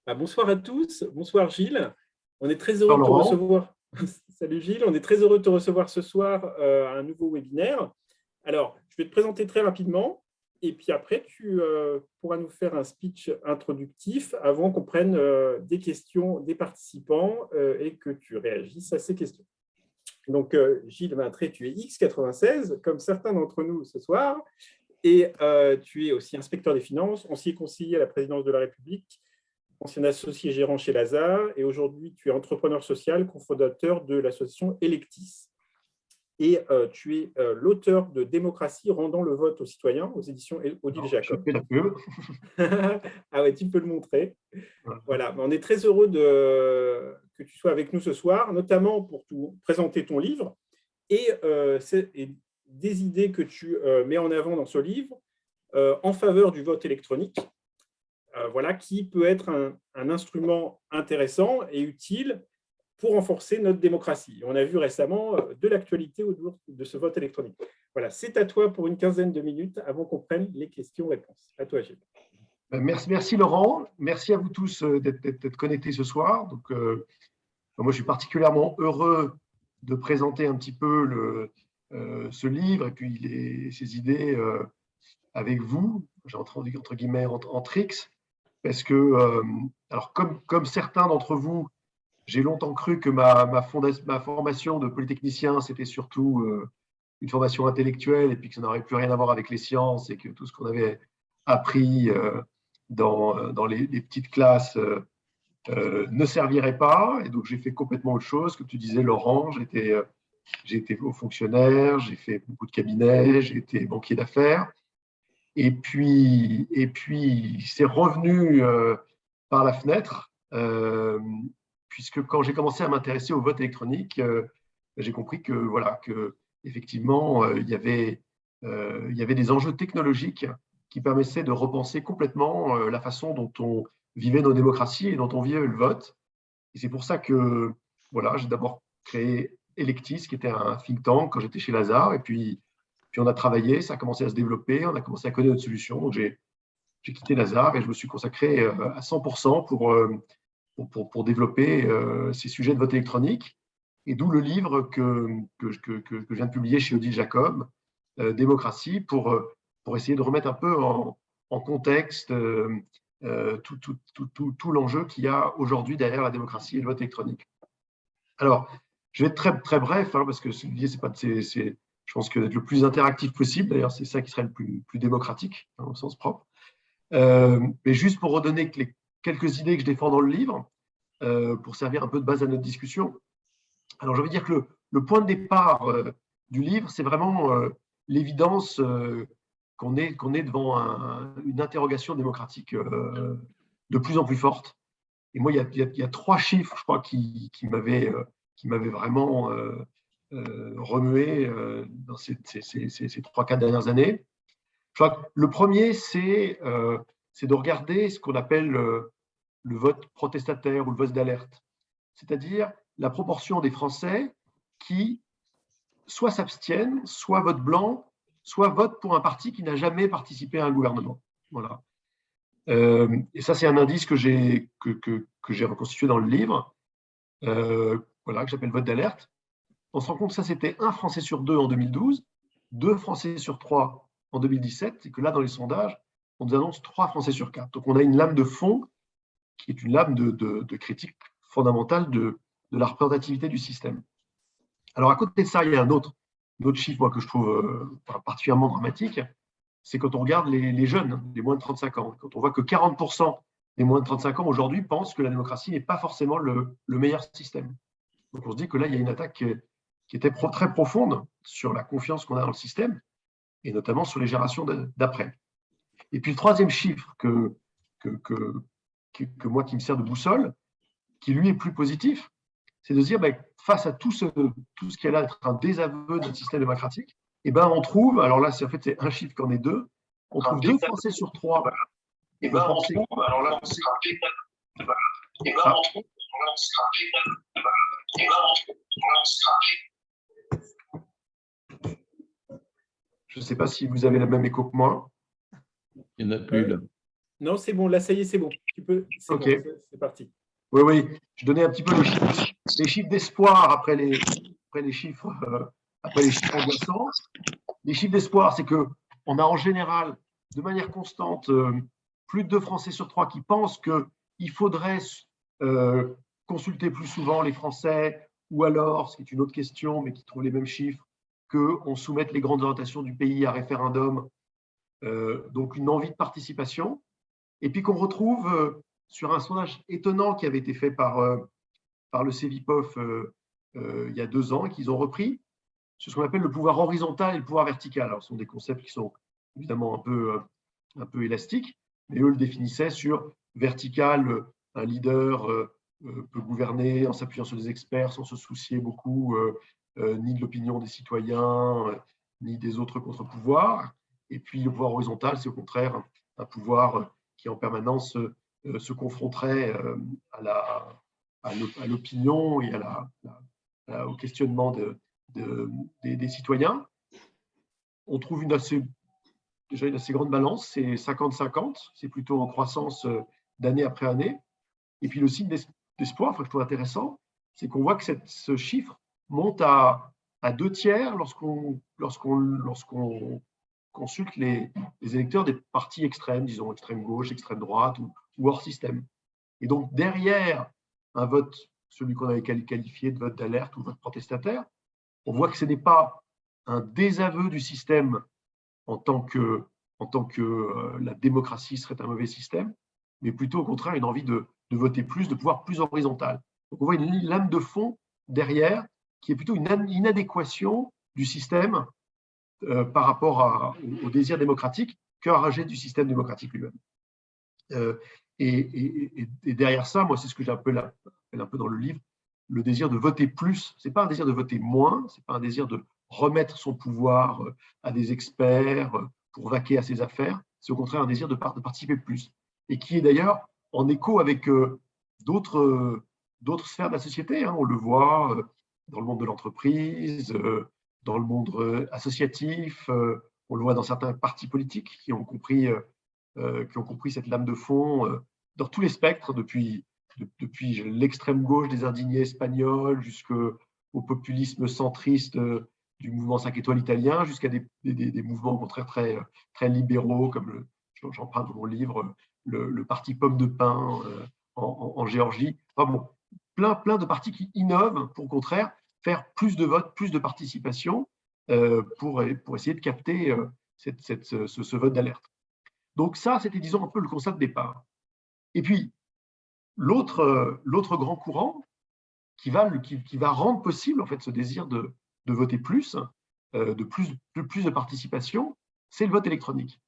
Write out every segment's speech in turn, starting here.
Bonsoir à tous, bonsoir Gilles. On est très heureux Bonsoir de te Laurent. recevoir. Salut Gilles, on est très heureux de te recevoir ce soir à un nouveau webinaire. Alors, je vais te présenter très rapidement et puis après, tu pourras nous faire un speech introductif avant qu'on prenne des questions des participants et que tu réagisses à ces questions. Donc, Gilles Vintré, tu es X96, comme certains d'entre nous ce soir, et tu es aussi inspecteur des finances, ancien conseiller à la présidence de la République, ancien associé gérant chez Lazare, et aujourd'hui, tu es entrepreneur social, cofondateur de l'association Electis. Et tu es l'auteur de Démocratie rendant le vote aux citoyens aux éditions Odile Alors, je Jacob. fais la pub. Ah ouais, tu peux le montrer. Voilà. Voilà, on est très heureux que tu sois avec nous ce soir, notamment pour présenter ton livre et des idées que tu mets en avant dans ce livre en faveur du vote électronique. Voilà, qui peut être un instrument intéressant et utile pour renforcer notre démocratie. On a vu récemment de l'actualité autour de ce vote électronique. Voilà, c'est à toi pour une quinzaine de minutes avant qu'on prenne les questions-réponses. À toi, Gilles. Merci Laurent. Merci à vous tous d'être connectés ce soir. Donc, moi, je suis particulièrement heureux de présenter un petit peu ce livre et puis ces idées avec vous. J'ai entre guillemets en tricks parce que, alors comme certains d'entre vous, j'ai longtemps cru que ma formation de polytechnicien, c'était surtout une formation intellectuelle et puis que ça n'aurait plus rien à voir avec les sciences et que tout ce qu'on avait appris dans les petites classes ne servirait pas. Et donc, j'ai fait complètement autre chose. Comme tu disais, Laurent, j'ai été haut fonctionnaire, j'ai fait beaucoup de cabinets, j'ai été banquier d'affaires. Et puis c'est revenu par la fenêtre, puisque quand j'ai commencé à m'intéresser au vote électronique, j'ai compris que, voilà, que effectivement, il y avait des enjeux technologiques qui permettaient de repenser complètement la façon dont on vivait nos démocraties et dont on vivait le vote. Et c'est pour ça que, voilà, j'ai d'abord créé Electis, qui était un think tank quand j'étais chez Lazare, et puis on a travaillé, ça a commencé à se développer, on a commencé à connaître notre solution. Donc j'ai quitté Lazare et je me suis consacré à 100% pour développer ces sujets de vote électronique. Et d'où le livre que je viens de publier chez Odile Jacob, Démocratie, pour essayer de remettre un peu en contexte tout l'enjeu qu'il y a aujourd'hui derrière la démocratie et le vote électronique. Alors, je vais être très, très bref, hein, parce que l'idée, je pense que d'être le plus interactif possible. D'ailleurs, c'est ça qui serait le plus démocratique, hein, au sens propre. Mais juste pour redonner quelques idées que je défends dans le livre, pour servir un peu de base à notre discussion. Alors, je veux dire que le point de départ du livre, c'est vraiment l'évidence qu'on est devant une interrogation démocratique de plus en plus forte. Et moi, il y a trois chiffres, je crois, qui m'avaient vraiment remué dans ces 3-4 dernières années. Je crois que le premier, c'est de regarder ce qu'on appelle le vote protestataire ou le vote d'alerte, c'est-à-dire la proportion des Français qui soit s'abstiennent, soit votent blanc, soit votent pour un parti qui n'a jamais participé à un gouvernement. Voilà. Et ça, c'est un indice que j'ai reconstitué dans le livre, voilà, que j'appelle vote d'alerte. On se rend compte que ça, c'était 1 Français sur 2 en 2012, 2 Français sur 3 en 2017, et que là, dans les sondages, on nous annonce 3 Français sur 4. Donc, on a une lame de fond qui est une lame de critique fondamentale de la représentativité du système. Alors, à côté de ça, il y a un autre chiffre, moi, que je trouve particulièrement dramatique, c'est quand on regarde les jeunes, les moins de 35 ans. Quand on voit que 40% des moins de 35 ans aujourd'hui pensent que la démocratie n'est pas forcément le meilleur système. Donc, on se dit que là, il y a une attaque qui était très profonde sur la confiance qu'on a dans le système, et notamment sur les générations d'après. Et puis le troisième chiffre que moi qui me sert de boussole, qui lui est plus positif, c'est de se dire, face à tout ce qui est là d'être un désaveu de notre système démocratique, et on trouve, alors là, en fait, c'est un chiffre qu'en est deux, on trouve 2 Français sur 3. Et on trouve, alors là, je ne sais pas si vous avez la même écho que moi. Il n'y en a plus là. Non, c'est bon, là, ça y est, c'est bon. C'est Ok. bon, c'est parti. Oui, oui. Je donnais un petit peu les chiffres d'espoir après les chiffres, après les chiffres angoissants. Les chiffres d'espoir, c'est qu'on a en général, de manière constante, plus de 2 Français sur 3 qui pensent qu'il faudrait consulter plus souvent les Français, ou alors, ce qui est une autre question, mais qui trouve les mêmes chiffres, qu'on soumette les grandes orientations du pays à référendum, donc une envie de participation. Et puis qu'on retrouve sur un sondage étonnant qui avait été fait par le CEVIPOF il y a 2 ans et qu'ils ont repris, c'est ce qu'on appelle le pouvoir horizontal et le pouvoir vertical. Alors, ce sont des concepts qui sont évidemment un peu élastiques, mais eux le définissaient sur vertical, un leader peut gouverner en s'appuyant sur des experts sans se soucier beaucoup ni de l'opinion des citoyens, ni des autres contre-pouvoirs. Et puis le pouvoir horizontal, c'est au contraire un pouvoir qui en permanence se confronterait à l'opinion et au questionnement des citoyens. On trouve déjà une assez grande balance, c'est 50-50, c'est plutôt en croissance d'année après année. Et puis le signe d'espoir, que je trouve intéressant, c'est qu'on voit que ce chiffre monte à 2 tiers lorsqu'on consulte les électeurs des partis extrêmes, disons extrême gauche, extrême droite ou hors système. Et donc derrière un vote, celui qu'on avait qualifié de vote d'alerte ou vote protestataire, on voit que ce n'est pas un désaveu du système en tant que la démocratie serait un mauvais système, mais plutôt au contraire une envie de voter plus, de pouvoir plus horizontal. Donc on voit une lame de fond derrière qui est plutôt une inadéquation du système par rapport au désir démocratique qu'enragé du système démocratique lui-même. Et derrière ça, moi, c'est ce que j'appelle un peu dans le livre, le désir de voter plus. Ce n'est pas un désir de voter moins, ce n'est pas un désir de remettre son pouvoir à des experts pour vaquer à ses affaires. C'est au contraire un désir de participer plus. Et qui est d'ailleurs en écho avec d'autres sphères de la société. Hein. On le voit dans le monde de l'entreprise, dans le monde associatif, on le voit dans certains partis politiques qui ont compris cette lame de fond dans tous les spectres, depuis l'extrême gauche des indignés espagnols jusqu'au populisme centriste du mouvement 5 étoiles italien, jusqu'à des mouvements au contraire très libéraux, comme j'emprunte dans mon livre, le parti Pomme de Pin en Géorgie. Enfin bon, plein de partis qui innovent pour au contraire faire plus de votes, plus de participation pour essayer de capter ce vote d'alerte. Donc ça, c'était, disons, un peu le constat de départ. Et puis, l'autre grand courant qui va rendre possible en fait ce désir de voter plus, de plus de participation, c'est le vote électronique.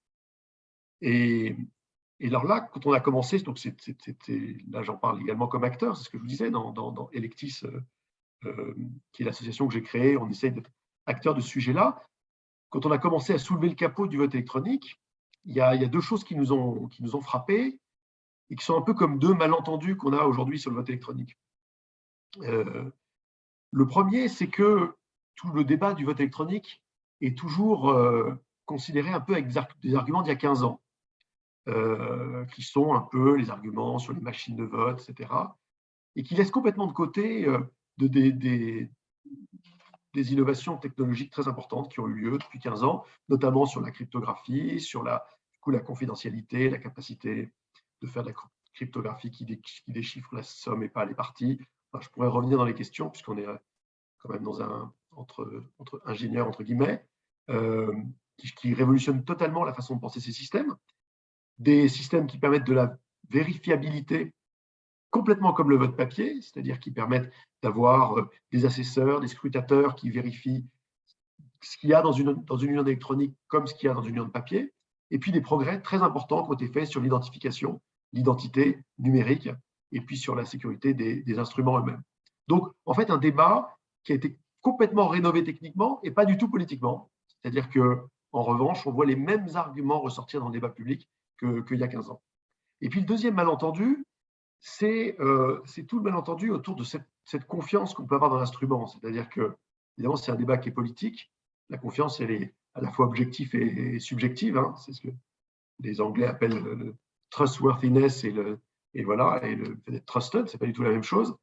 Et alors là, quand on a commencé, donc là j'en parle également comme acteur, c'est ce que je vous disais dans Electis, qui est l'association que j'ai créée, on essaye d'être acteur de ce sujet-là. Quand on a commencé à soulever le capot du vote électronique, il y a 2 choses qui nous ont frappés et qui sont un peu comme 2 malentendus qu'on a aujourd'hui sur le vote électronique. Le premier, c'est que tout le débat du vote électronique est toujours considéré un peu avec des arguments d'il y a 15 ans, qui sont un peu les arguments sur les machines de vote, etc., et qui laissent complètement de côté des innovations technologiques très importantes qui ont eu lieu depuis 15 ans, notamment sur la cryptographie, sur la confidentialité, la capacité de faire de la cryptographie qui déchiffre la somme et pas les parties. Enfin, je pourrais revenir dans les questions, puisqu'on est quand même entre ingénieurs, entre guillemets, qui révolutionnent totalement la façon de penser ces systèmes. Des systèmes qui permettent de la vérifiabilité complètement comme le vote papier, c'est-à-dire qui permettent d'avoir des assesseurs, des scrutateurs qui vérifient ce qu'il y a dans une urne électronique comme ce qu'il y a dans une urne papier, et puis des progrès très importants qui ont été faits sur l'identification, l'identité numérique, et puis sur la sécurité des instruments eux-mêmes. Donc, en fait, un débat qui a été complètement rénové techniquement et pas du tout politiquement. C'est-à-dire qu'en revanche, on voit les mêmes arguments ressortir dans le débat public qu'il y a 15 ans. Et puis, le deuxième malentendu, c'est tout le malentendu autour de cette confiance qu'on peut avoir dans l'instrument. C'est-à-dire que, évidemment, c'est un débat qui est politique. La confiance, elle est à la fois objective et subjective. Hein. C'est ce que les Anglais appellent trustworthiness et voilà, et le fait d'être trusted, c'est pas du tout la même chose.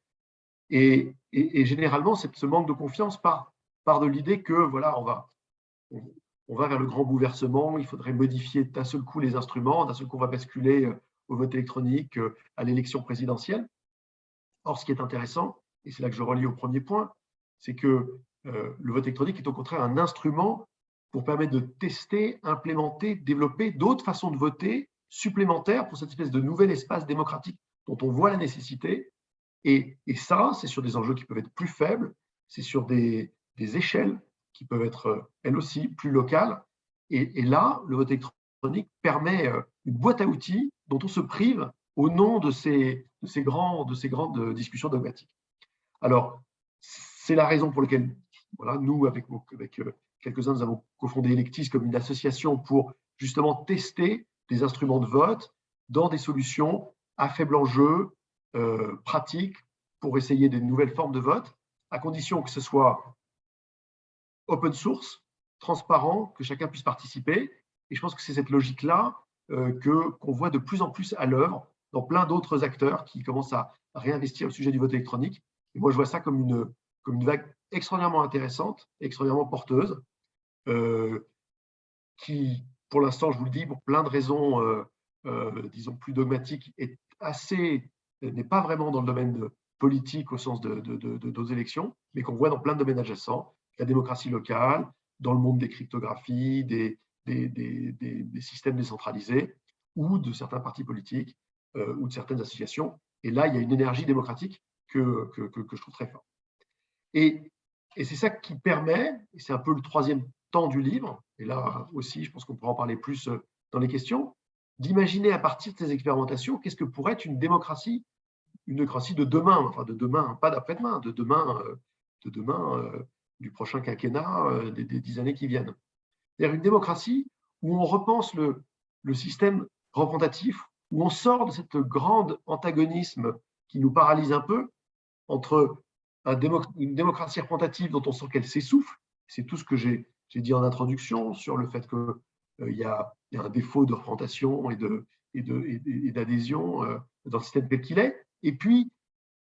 Et généralement, ce manque de confiance part de l'idée que voilà, on va vers le grand bouleversement, il faudrait modifier d'un seul coup les instruments, d'un seul coup on va basculer au vote électronique, à l'élection présidentielle. Or, ce qui est intéressant, et c'est là que je relie au premier point, c'est que le vote électronique est au contraire un instrument pour permettre de tester, implémenter, développer d'autres façons de voter supplémentaires pour cette espèce de nouvel espace démocratique dont on voit la nécessité. Et ça, c'est sur des enjeux qui peuvent être plus faibles, c'est sur des échelles qui peuvent être, elles aussi, plus locales. Et là, le vote électronique permet une boîte à outils dont on se prive au nom de ces grandes discussions dogmatiques. Alors, c'est la raison pour laquelle, voilà, nous, avec quelques-uns, nous avons cofondé Electis comme une association pour justement tester des instruments de vote dans des solutions à faible enjeu, pratiques, pour essayer des nouvelles formes de vote, à condition que ce soit open source, transparent, que chacun puisse participer. Et je pense que c'est cette logique-là qu'on voit de plus en plus à l'œuvre dans plein d'autres acteurs qui commencent à réinvestir le sujet du vote électronique. Et moi, je vois ça comme une vague extraordinairement intéressante, extraordinairement porteuse, qui, pour l'instant, je vous le dis, pour plein de raisons, disons, plus dogmatiques, n'est pas vraiment dans le domaine politique au sens de d'autres élections, mais qu'on voit dans plein de domaines adjacents, la démocratie locale, dans le monde des cryptographies, des systèmes décentralisés, ou de certains partis politiques, ou de certaines associations. Et là, il y a une énergie démocratique que je trouve très forte. Et c'est ça qui permet, et c'est un peu le troisième temps du livre, et là aussi, je pense qu'on pourra en parler plus dans les questions, d'imaginer à partir de ces expérimentations, qu'est-ce que pourrait être une démocratie de demain, enfin de demain, pas d'après-demain, de demain du prochain quinquennat, des 10 années qui viennent. C'est-à-dire une démocratie où on repense le système représentatif, où on sort de cette grande antagonisme qui nous paralyse un peu entre une démocratie représentative dont on sent qu'elle s'essouffle. C'est tout ce que j'ai dit en introduction sur le fait qu'il y a un défaut de représentation et d'adhésion dans le système tel qu'il est. Et puis,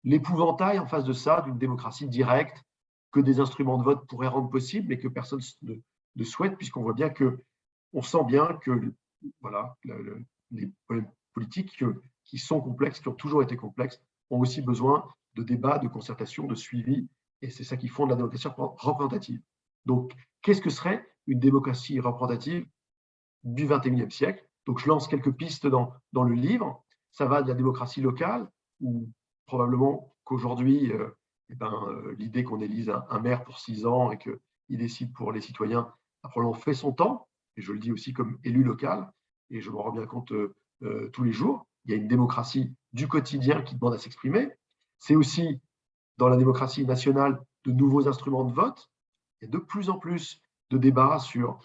l'épouvantail en face de ça, d'une démocratie directe que des instruments de vote pourraient rendre possible, mais que personne ne souhaite, puisqu'on voit bien on sent bien que voilà, les problèmes politiques qui sont complexes, qui ont toujours été complexes, ont aussi besoin de débats, de concertation, de suivi, et c'est ça qui fonde la démocratie représentative. Donc, qu'est-ce que serait une démocratie représentative du XXIe siècle? Donc, je lance quelques pistes dans le livre. Ça va de la démocratie locale, où probablement qu'aujourd'hui, l'idée qu'on élise un maire pour 6 ans et qu'il décide pour les citoyens a probablement fait son temps, et je le dis aussi comme élu local, et je m'en rends bien compte tous les jours. Il y a une démocratie du quotidien qui demande à s'exprimer. C'est aussi, dans la démocratie nationale, de nouveaux instruments de vote. Il y a de plus en plus de débats sur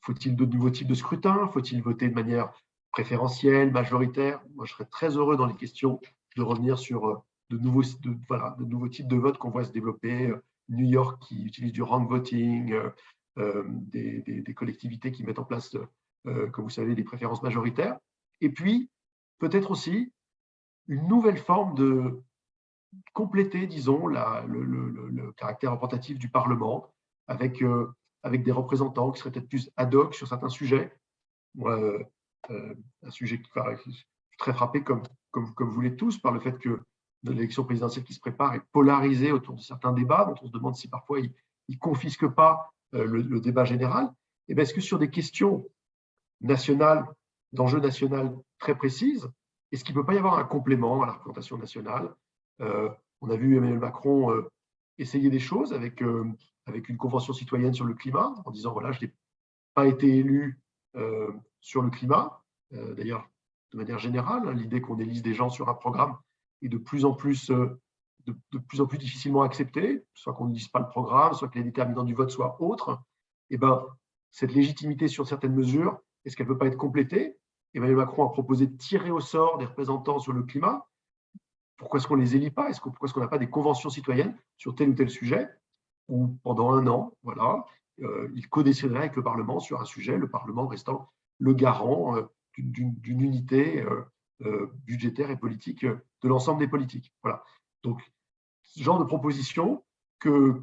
faut-il de nouveaux types de scrutin, faut-il voter de manière préférentielle, majoritaire. Moi, je serais très heureux dans les questions de revenir sur de nouveaux types de vote qu'on voit se développer. New York qui utilise du rank voting, des collectivités qui mettent en place, comme vous savez, des préférences majoritaires. Et puis, peut-être aussi, une nouvelle forme de compléter, disons, le caractère représentatif du Parlement avec des représentants qui seraient peut-être plus ad hoc sur certains sujets. Moi, un sujet qui je suis très frappé, comme vous l'êtes tous, par le fait que l'élection présidentielle qui se prépare est polarisée autour de certains débats, dont on se demande si parfois ils ne confisquent pas le débat général. Et bien, est-ce que sur des questions nationales, d'enjeux nationaux très précises, est-ce qu'il ne peut pas y avoir un complément à la représentation nationale? On a vu Emmanuel Macron essayer des choses avec une convention citoyenne sur le climat, en disant, voilà, je n'ai pas été élu sur le climat. D'ailleurs, de manière générale, l'idée qu'on élise des gens sur un programme est de plus en plus difficilement acceptée, soit qu'on ne lise pas le programme, soit que les déterminants du vote soient autres. Et ben, cette légitimité sur certaines mesures, est-ce qu'elle ne peut pas être complétée? Emmanuel Macron a proposé de tirer au sort des représentants sur le climat. Pourquoi est-ce qu'on ne les élit pas? Pourquoi est-ce qu'on n'a pas des conventions citoyennes sur tel ou tel sujet où pendant 1 an, voilà, il codéciderait avec le Parlement sur un sujet, le Parlement restant le garant d'une unité budgétaire et politique de l'ensemble des politiques. Voilà. Donc, ce genre de propositions que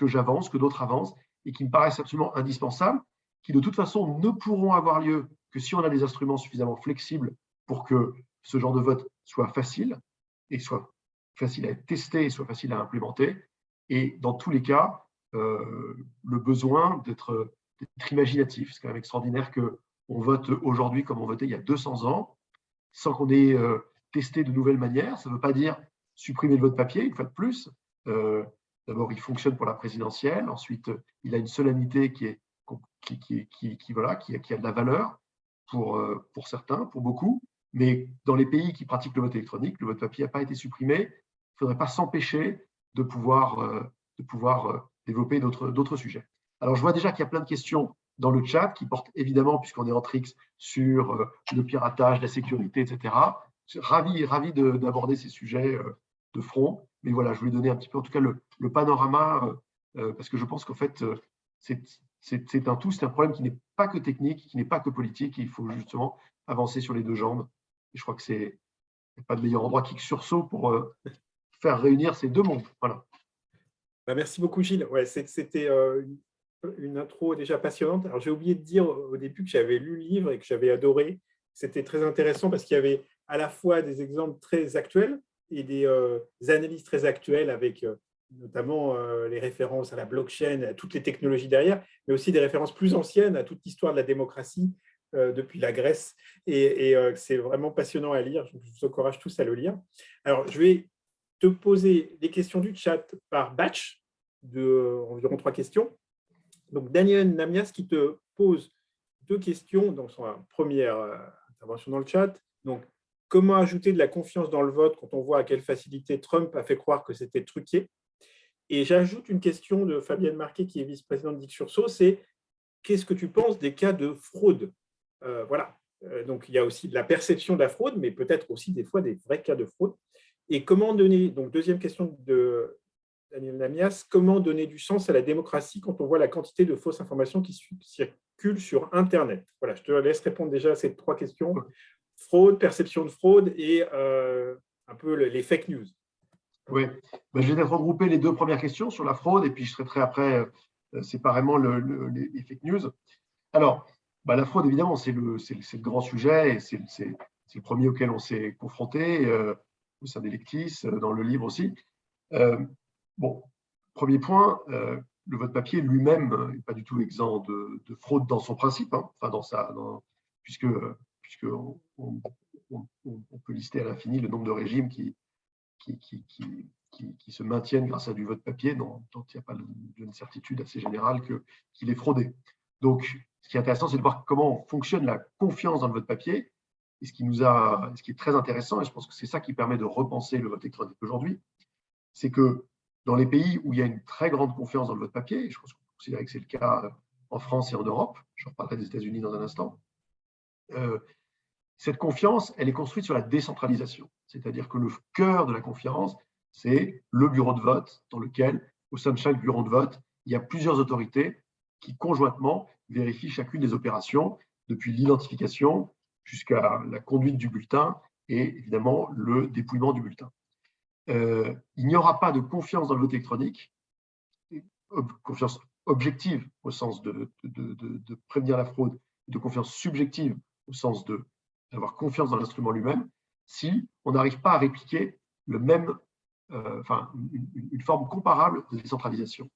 j'avance, que d'autres avancent, et qui me paraissent absolument indispensables, qui de toute façon ne pourront avoir lieu que si on a des instruments suffisamment flexibles pour que ce genre de vote soit facile, et soit facile à être testé, et soit facile à implémenter. Et dans tous les cas, le besoin d'être imaginatif. C'est quand même extraordinaire qu'on vote aujourd'hui comme on votait il y a 200 ans, sans qu'on ait testé de nouvelles manières. Ça ne veut pas dire supprimer le vote papier, une fois de plus. D'abord, il fonctionne pour la présidentielle. Ensuite, il a une solennité qui a de la valeur pour certains, pour beaucoup. Mais dans les pays qui pratiquent le vote électronique, le vote papier n'a pas été supprimé. Il ne faudrait pas s'empêcher de pouvoir développer d'autres sujets. Alors, je vois déjà qu'il y a plein de questions dans le chat qui portent évidemment, puisqu'on est en Trix, sur le piratage, la sécurité, etc. Je suis ravi d'aborder ces sujets de front. Mais voilà, je voulais donner un petit peu, en tout cas, le panorama, parce que je pense qu'en fait, c'est un tout, c'est un problème qui n'est pas que technique, qui n'est pas que politique. Il faut justement avancer sur les deux jambes. Et je crois que c'est pas de meilleur endroit qu'X Sursaut pour faire réunir ces deux mondes. Voilà. Merci beaucoup, Gilles. Ouais, c'était une intro déjà passionnante. Alors, j'ai oublié de dire au début que j'avais lu le livre et que j'avais adoré. C'était très intéressant parce qu'il y avait à la fois des exemples très actuels et des analyses très actuelles avec notamment les références à la blockchain, à toutes les technologies derrière, mais aussi des références plus anciennes à toute l'histoire de la démocratie depuis la Grèce. Et c'est vraiment passionnant à lire. Je vous encourage tous à le lire. Alors, je vais te poser les questions du chat par batch de environ 3 questions. Donc, Daniel Namias qui te pose 2 questions dans son première intervention dans le chat. Donc, comment ajouter de la confiance dans le vote quand on voit à quelle facilité Trump a fait croire que c'était truqué? Et j'ajoute une question de Fabienne Marquet, qui est vice-présidente d'X Sursaut, c'est qu'est-ce que tu penses des cas de fraude? Voilà. Donc, il y a aussi de la perception de la fraude, mais peut-être aussi des fois des vrais cas de fraude. Et comment donner, donc deuxième question de Daniel Namias, comment donner du sens à la démocratie quand on voit la quantité de fausses informations qui circulent sur Internet? Voilà, je te laisse répondre déjà à ces 3 questions. Fraude, perception de fraude et un peu les fake news. Oui, ben, je vais peut-être regrouper les 2 premières questions sur la fraude et puis je traiterai après séparément les fake news. Alors, ben, la fraude, évidemment, c'est le grand sujet et c'est le premier auquel on s'est confronté au sein d'Electis, dans le livre aussi. Bon, premier point, le vote papier lui-même n'est pas du tout exempt de fraude dans son principe, hein, enfin puisque on peut lister à l'infini le nombre de régimes qui se maintiennent grâce à du vote papier, dont il n'y a pas d'une certitude assez générale qu'il est fraudé. Donc, ce qui est intéressant, c'est de voir comment fonctionne la confiance dans le vote papier. Et ce qui est très intéressant, et je pense que c'est ça qui permet de repenser le vote électronique aujourd'hui, c'est que dans les pays où il y a une très grande confiance dans le vote papier, et je pense qu'on peut considérer que c'est le cas en France et en Europe, je reparlerai des États-Unis dans un instant, cette confiance, elle est construite sur la décentralisation. C'est-à-dire que le cœur de la confiance, c'est le bureau de vote dans lequel, au sein de chaque bureau de vote, il y a plusieurs autorités qui conjointement vérifient chacune des opérations, depuis l'identification jusqu'à la conduite du bulletin et évidemment le dépouillement du bulletin. Il n'y aura pas de confiance dans le vote électronique, confiance objective au sens de prévenir la fraude, de confiance subjective au sens d'avoir confiance dans l'instrument lui-même, si on n'arrive pas à répliquer une forme comparable de décentralisation.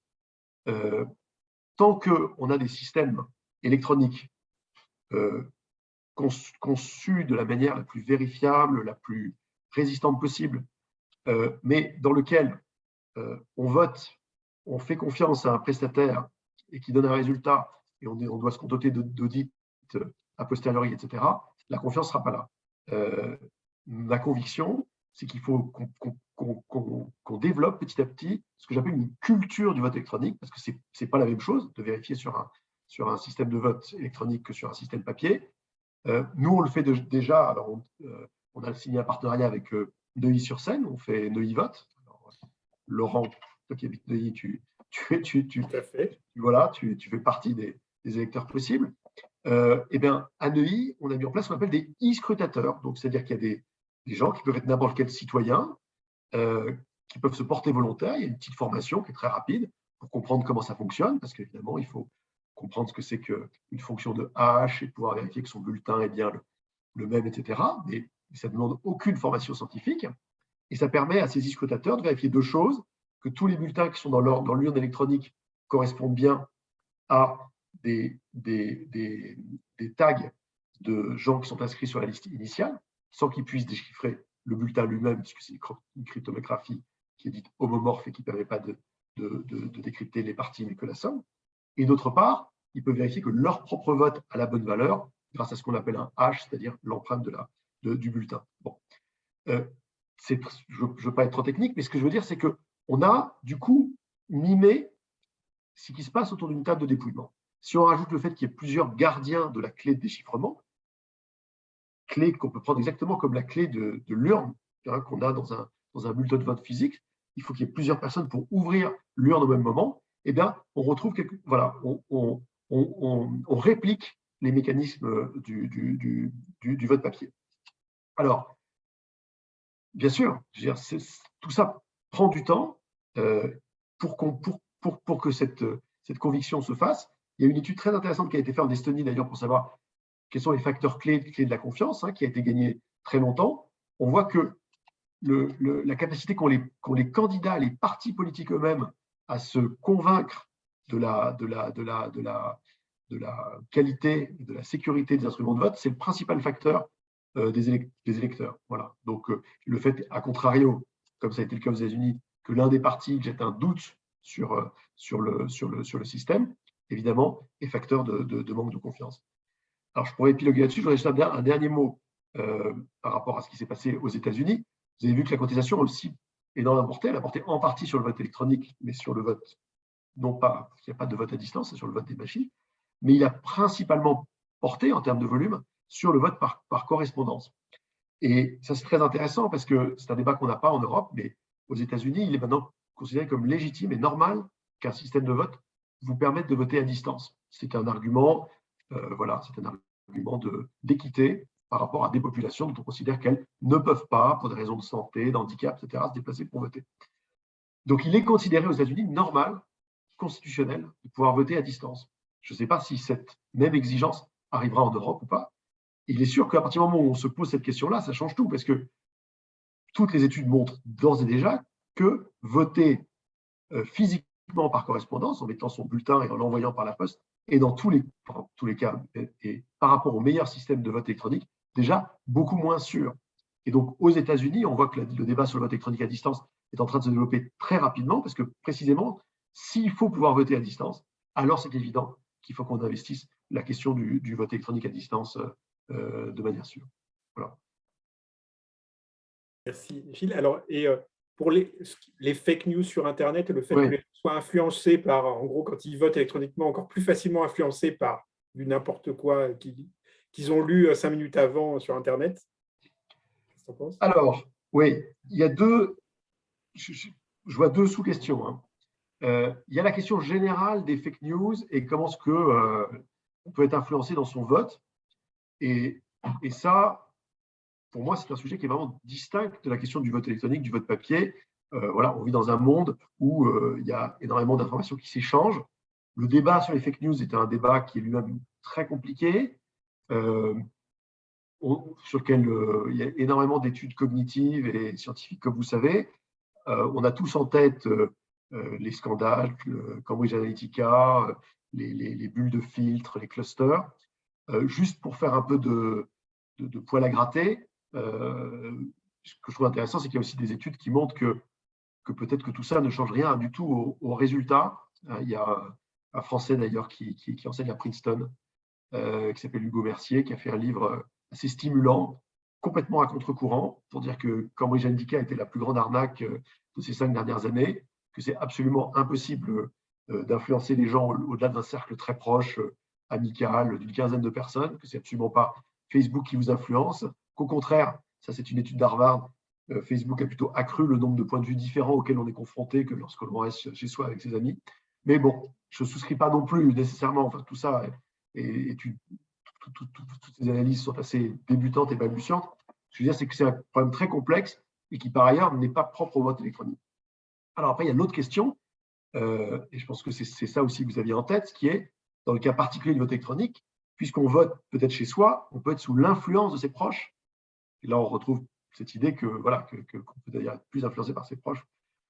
Tant qu'on a des systèmes électroniques conçus de la manière la plus vérifiable, la plus résistante possible, mais dans lequel on vote, on fait confiance à un prestataire et qui donne un résultat, et on doit se contenter d'audits a posteriori, etc., la confiance ne sera pas là. Ma conviction, c'est qu'il faut qu'on développe petit à petit ce que j'appelle une culture du vote électronique, parce que ce n'est pas la même chose de vérifier sur un système de vote électronique que sur un système papier. Nous, on le fait déjà. Alors, on a signé un partenariat avec Neuilly-sur-Seine, on fait Neuilly-Vote. Laurent, toi qui habites Neuilly, tu fais partie des électeurs possibles. Eh bien, à Neuilly, on a mis en place ce qu'on appelle des e-scrutateurs. Donc, c'est-à-dire qu'il y a des gens qui peuvent être n'importe quel citoyen, qui peuvent se porter volontaires. Il y a une petite formation qui est très rapide pour comprendre comment ça fonctionne, parce qu'évidemment, il faut comprendre ce que c'est qu'une fonction de hash et pouvoir vérifier que son bulletin est bien le même, etc. Mais ça ne demande aucune formation scientifique. Et ça permet à ces e-scrutateurs de vérifier deux choses: que tous les bulletins qui sont dans l'urne électronique correspondent bien à des tags de gens qui sont inscrits sur la liste initiale, sans qu'ils puissent déchiffrer le bulletin lui-même, puisque c'est une cryptographie qui est dite homomorphe et qui ne permet pas de décrypter les parties, mais que la somme. Et d'autre part, ils peuvent vérifier que leur propre vote a la bonne valeur grâce à ce qu'on appelle un hash, c'est-à-dire l'empreinte du bulletin. Bon. Je ne veux pas être trop technique, mais ce que je veux dire, c'est qu'on a du coup mimé ce qui se passe autour d'une table de dépouillement. Si on rajoute le fait qu'il y ait plusieurs gardiens de la clé de déchiffrement, clé qu'on peut prendre exactement comme la clé de l'urne, hein, qu'on a dans un bulletin de vote physique, il faut qu'il y ait plusieurs personnes pour ouvrir l'urne au même moment. Eh bien, on retrouve voilà, on réplique les mécanismes du vote papier. Alors, bien sûr, je veux dire, tout ça prend du temps pour que cette conviction se fasse. Il y a une étude très intéressante qui a été faite en Estonie d'ailleurs pour savoir quels sont les facteurs clés de la confiance, hein, qui a été gagnée très longtemps. On voit que la capacité qu'ont les candidats, les partis politiques eux-mêmes à se convaincre de la qualité, de la sécurité des instruments de vote, c'est le principal facteur des électeurs. Voilà. Donc, le fait, à contrario, comme ça a été le cas aux États-Unis, que l'un des partis jette un doute sur le système, évidemment, est facteur de manque de confiance. Alors, je pourrais épiloguer là-dessus. Je voudrais juste un dernier mot par rapport à ce qui s'est passé aux États-Unis. Vous avez vu que la contestation aussi énormément porté. Elle a porté en partie sur le vote électronique, mais sur le vote, non pas, il n'y a pas de vote à distance, c'est sur le vote des machines, mais il a principalement porté, en termes de volume, sur le vote par correspondance. Et ça, c'est très intéressant parce que c'est un débat qu'on n'a pas en Europe, mais aux États-Unis, il est maintenant considéré comme légitime et normal qu'un système de vote vous permette de voter à distance. C'est un argument, voilà, c'est un argument d'équité par rapport à des populations dont on considère qu'elles ne peuvent pas, pour des raisons de santé, d'handicap, etc., se déplacer pour voter. Donc, il est considéré aux États-Unis normal, constitutionnel, de pouvoir voter à distance. Je ne sais pas si cette même exigence arrivera en Europe ou pas. Il est sûr qu'à partir du moment où on se pose cette question-là, ça change tout, parce que toutes les études montrent d'ores et déjà que voter physiquement par correspondance, en mettant son bulletin et en l'envoyant par la poste, et dans tous les cas, et par rapport au meilleur système de vote électronique, déjà beaucoup moins sûr. Et donc, aux États-Unis, on voit que le débat sur le vote électronique à distance est en train de se développer très rapidement, parce que précisément, s'il faut pouvoir voter à distance, alors c'est évident qu'il faut qu'on investisse la question du vote électronique à distance de manière sûre. Voilà. Merci, Gilles. Alors, et pour les fake news sur Internet et le fait Oui. que les gens soient influencés par, en gros, quand ils votent électroniquement, encore plus facilement influencés par du n'importe quoi qu'ils ont lu 5 minutes avant sur Internet. Qu'est-ce que tu en penses? Alors, oui, il y a je vois deux sous-questions. Hein. Il y a la question générale des fake news et comment est-ce on peut être influencé dans son vote. Et ça, pour moi, c'est un sujet qui est vraiment distinct de la question du vote électronique, du vote papier. Voilà, on vit dans un monde où il y a énormément d'informations qui s'échangent. Le débat sur les fake news est un débat qui est lui-même très compliqué, sur lequel il y a énormément d'études cognitives et scientifiques, comme vous savez. On a tous en tête les scandales, Cambridge Analytica, les bulles de filtre, les clusters. Juste pour faire un peu de poil à gratter, ce que je trouve intéressant, c'est qu'il y a aussi des études qui montrent que peut-être que tout ça ne change rien du tout au résultat. Il y a un Français d'ailleurs qui enseigne à Princeton, qui s'appelle Hugo Mercier, qui a fait un livre assez stimulant, complètement à contre-courant, pour dire que Cambridge Analytica était la plus grande arnaque de ces 5 dernières années, que c'est absolument impossible d'influencer les gens au-delà d'un cercle très proche, amical, d'une quinzaine de personnes, que c'est absolument pas Facebook qui vous influence, qu'au contraire, ça c'est une étude d'Harvard, Facebook a plutôt accru le nombre de points de vue différents auxquels on est confronté que lorsque l'on reste chez soi avec ses amis. Mais bon, je ne souscris pas non plus nécessairement, enfin tout ça est toutes ces analyses sont assez débutantes et balbutiantes. Ce que je veux dire, c'est que c'est un problème très complexe et qui, par ailleurs, n'est pas propre au vote électronique. Alors après, il y a l'autre question, et je pense que c'est ça aussi que vous aviez en tête, qui est, dans le cas particulier du vote électronique, puisqu'on vote peut-être chez soi, on peut être sous l'influence de ses proches. Et là, on retrouve cette idée que voilà, qu'on peut d'ailleurs être plus influencé par ses proches.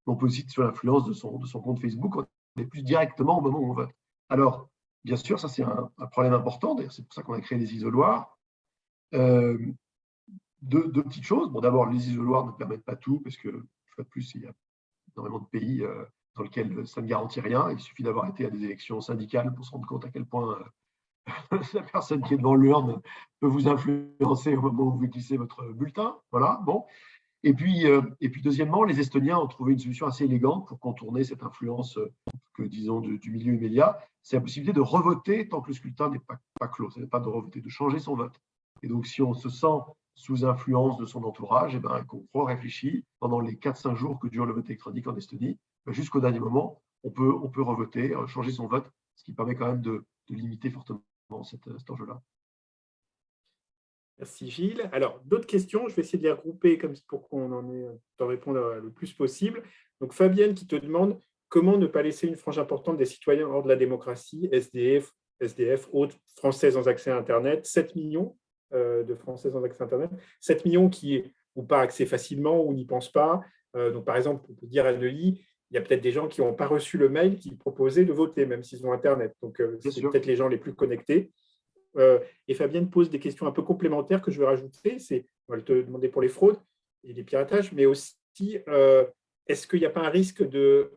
On peut aussi être sous l'influence de son compte Facebook, on est plus directement au moment où on vote. Alors, bien sûr, ça c'est un problème important, d'ailleurs c'est pour ça qu'on a créé des isoloirs. Deux petites choses. Bon, d'abord, les isoloirs ne permettent pas tout, parce que, une fois de plus, il y a énormément de pays dans lesquels ça ne garantit rien. Il suffit d'avoir été à des élections syndicales pour se rendre compte à quel point la personne qui est devant l'urne peut vous influencer au moment où vous glissez votre bulletin. Voilà, bon. Et puis, deuxièmement, les Estoniens ont trouvé une solution assez élégante pour contourner cette influence disons, du milieu immédiat. C'est la possibilité de revoter tant que le scrutin n'est pas clos. Ce n'est pas de revoter, de changer son vote. Et donc, si on se sent sous influence de son entourage, qu'on réfléchit pendant les 4-5 jours que dure le vote électronique en Estonie, jusqu'au dernier moment, on peut revoter, changer son vote, ce qui permet quand même de limiter fortement cet enjeu-là. Merci Gilles. Alors, d'autres questions, je vais essayer de les regrouper pour qu'on en répondre le plus possible. Donc, Fabienne qui te demande comment ne pas laisser une frange importante des citoyens hors de la démocratie, SDF, autres Français sans accès à Internet, 7 millions de Français sans accès à Internet, 7 millions qui n'ont pas accès facilement ou n'y pensent pas. Donc, par exemple, on peut dire à Neuilly, il y a peut-être des gens qui n'ont pas reçu le mail qui proposait de voter, même s'ils ont Internet. Donc, c'est peut-être les gens les plus connectés. Et Fabienne pose des questions un peu complémentaires que je vais rajouter. On va te demander pour les fraudes et les piratages, mais aussi est-ce qu'il n'y a pas un risque que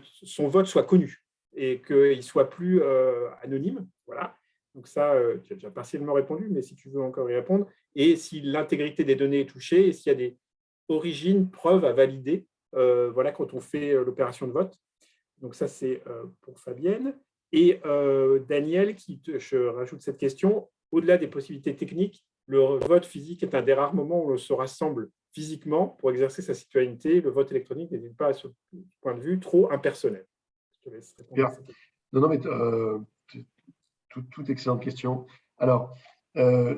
son vote soit connu et qu'il ne soit plus anonyme. Voilà. Donc ça, tu as déjà partiellement répondu, mais si tu veux encore y répondre. Et si l'intégrité des données est touchée et s'il y a des origines, preuves à valider voilà, quand on fait l'opération de vote. Donc ça, c'est pour Fabienne. Et Daniel, je rajoute cette question, au-delà des possibilités techniques, le vote physique est un des rares moments où on se rassemble physiquement pour exercer sa citoyenneté. Le vote électronique n'est pas, à ce point de vue, trop impersonnel. Je te laisse répondre à cette question. Non, mais toute excellente question. Alors,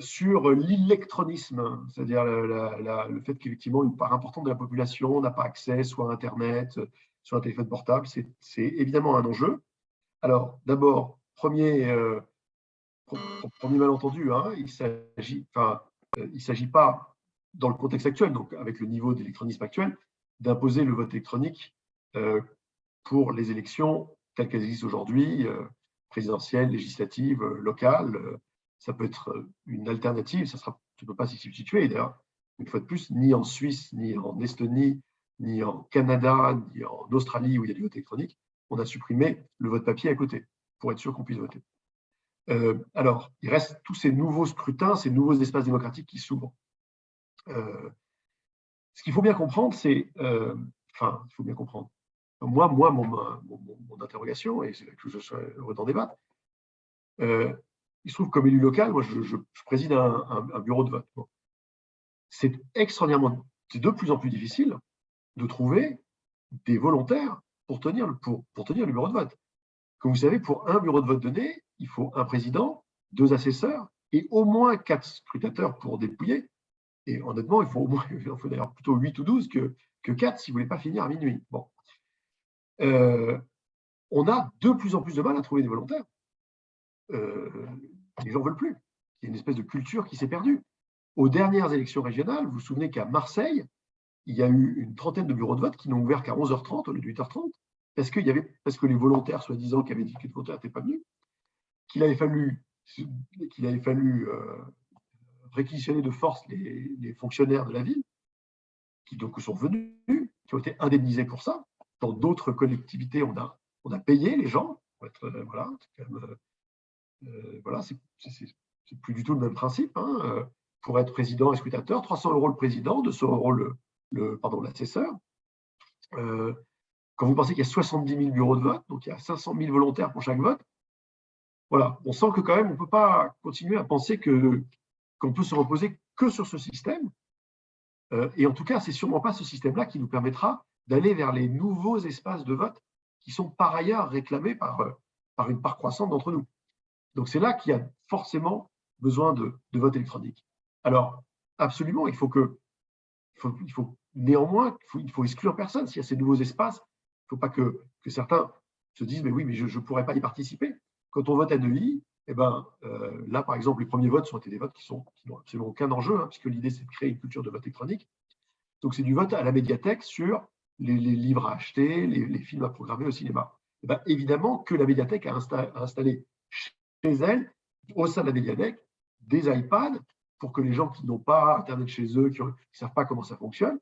sur l'électronisme, c'est-à-dire le fait qu'effectivement une part importante de la population n'a pas accès soit à Internet, soit à un téléphone portable, c'est évidemment un enjeu. Alors, d'abord, premier malentendu, hein, il ne s'agit pas, dans le contexte actuel, donc avec le niveau d'électronisme actuel, d'imposer le vote électronique pour les élections telles qu'elles existent aujourd'hui, présidentielles, législatives, locales. Ça peut être une alternative, ça ne peut pas s'y substituer. D'ailleurs, une fois de plus, ni en Suisse, ni en Estonie, ni en Canada, ni en Australie, où il y a du vote électronique, on a supprimé le vote papier à côté, pour être sûr qu'on puisse voter. Alors, il reste tous ces nouveaux scrutins, ces nouveaux espaces démocratiques qui s'ouvrent. Ce qu'il faut bien comprendre, c'est... il faut bien comprendre. Moi, mon interrogation, et c'est là que je serais heureux d'en débattre, il se trouve comme élu local, moi, je préside un bureau de vote. Bon. C'est de plus en plus difficile de trouver des volontaires pour tenir le bureau de vote. Comme vous savez, pour un bureau de vote donné, il faut un président, 2 assesseurs et au moins 4 scrutateurs pour dépouiller. Et honnêtement, il faut d'ailleurs plutôt 8 ou 12 que 4 si vous ne voulez pas finir à minuit. Bon. On a de plus en plus de mal à trouver des volontaires. Les gens ne veulent plus. Il y a une espèce de culture qui s'est perdue. Aux dernières élections régionales, vous vous souvenez qu'à Marseille, il y a eu une trentaine de bureaux de vote qui n'ont ouvert qu'à 11h30 au lieu de 8h30, parce que les volontaires, soi-disant, qui avaient dit que les volontaires n'étaient pas venus, qu'il avait fallu réquisitionner de force les fonctionnaires de la ville, qui donc sont venus, qui ont été indemnisés pour ça. Dans d'autres collectivités, on a payé les gens. C'est plus du tout le même principe. Hein. Pour être président et scrutateur, 300 € le président, 200 € l'assesseur. Quand vous pensez qu'il y a 70 000 bureaux de vote, donc il y a 500 000 volontaires pour chaque vote, voilà, on sent que quand même, on ne peut pas continuer à penser qu'on peut se reposer que sur ce système. Et en tout cas, ce n'est sûrement pas ce système-là qui nous permettra d'aller vers les nouveaux espaces de vote qui sont par ailleurs réclamés par une part croissante d'entre nous. Donc, c'est là qu'il y a forcément besoin de vote électronique. Alors, absolument, il faut néanmoins, il faut exclure personne. S'il y a ces nouveaux espaces, il ne faut pas que certains se disent, mais oui, mais je ne pourrais pas y participer. Quand on vote à DEI, eh ben, là, par exemple, les premiers votes ont été des votes qui n'ont absolument aucun enjeu, puisque l'idée, c'est de créer une culture de vote électronique. Donc, c'est du vote à la médiathèque sur les livres à acheter, les films à programmer au cinéma. Eh ben, évidemment que la médiathèque a installé chez elle, au sein de la médiathèque, des iPads pour que les gens qui n'ont pas Internet chez eux, qui ne savent pas comment ça fonctionne,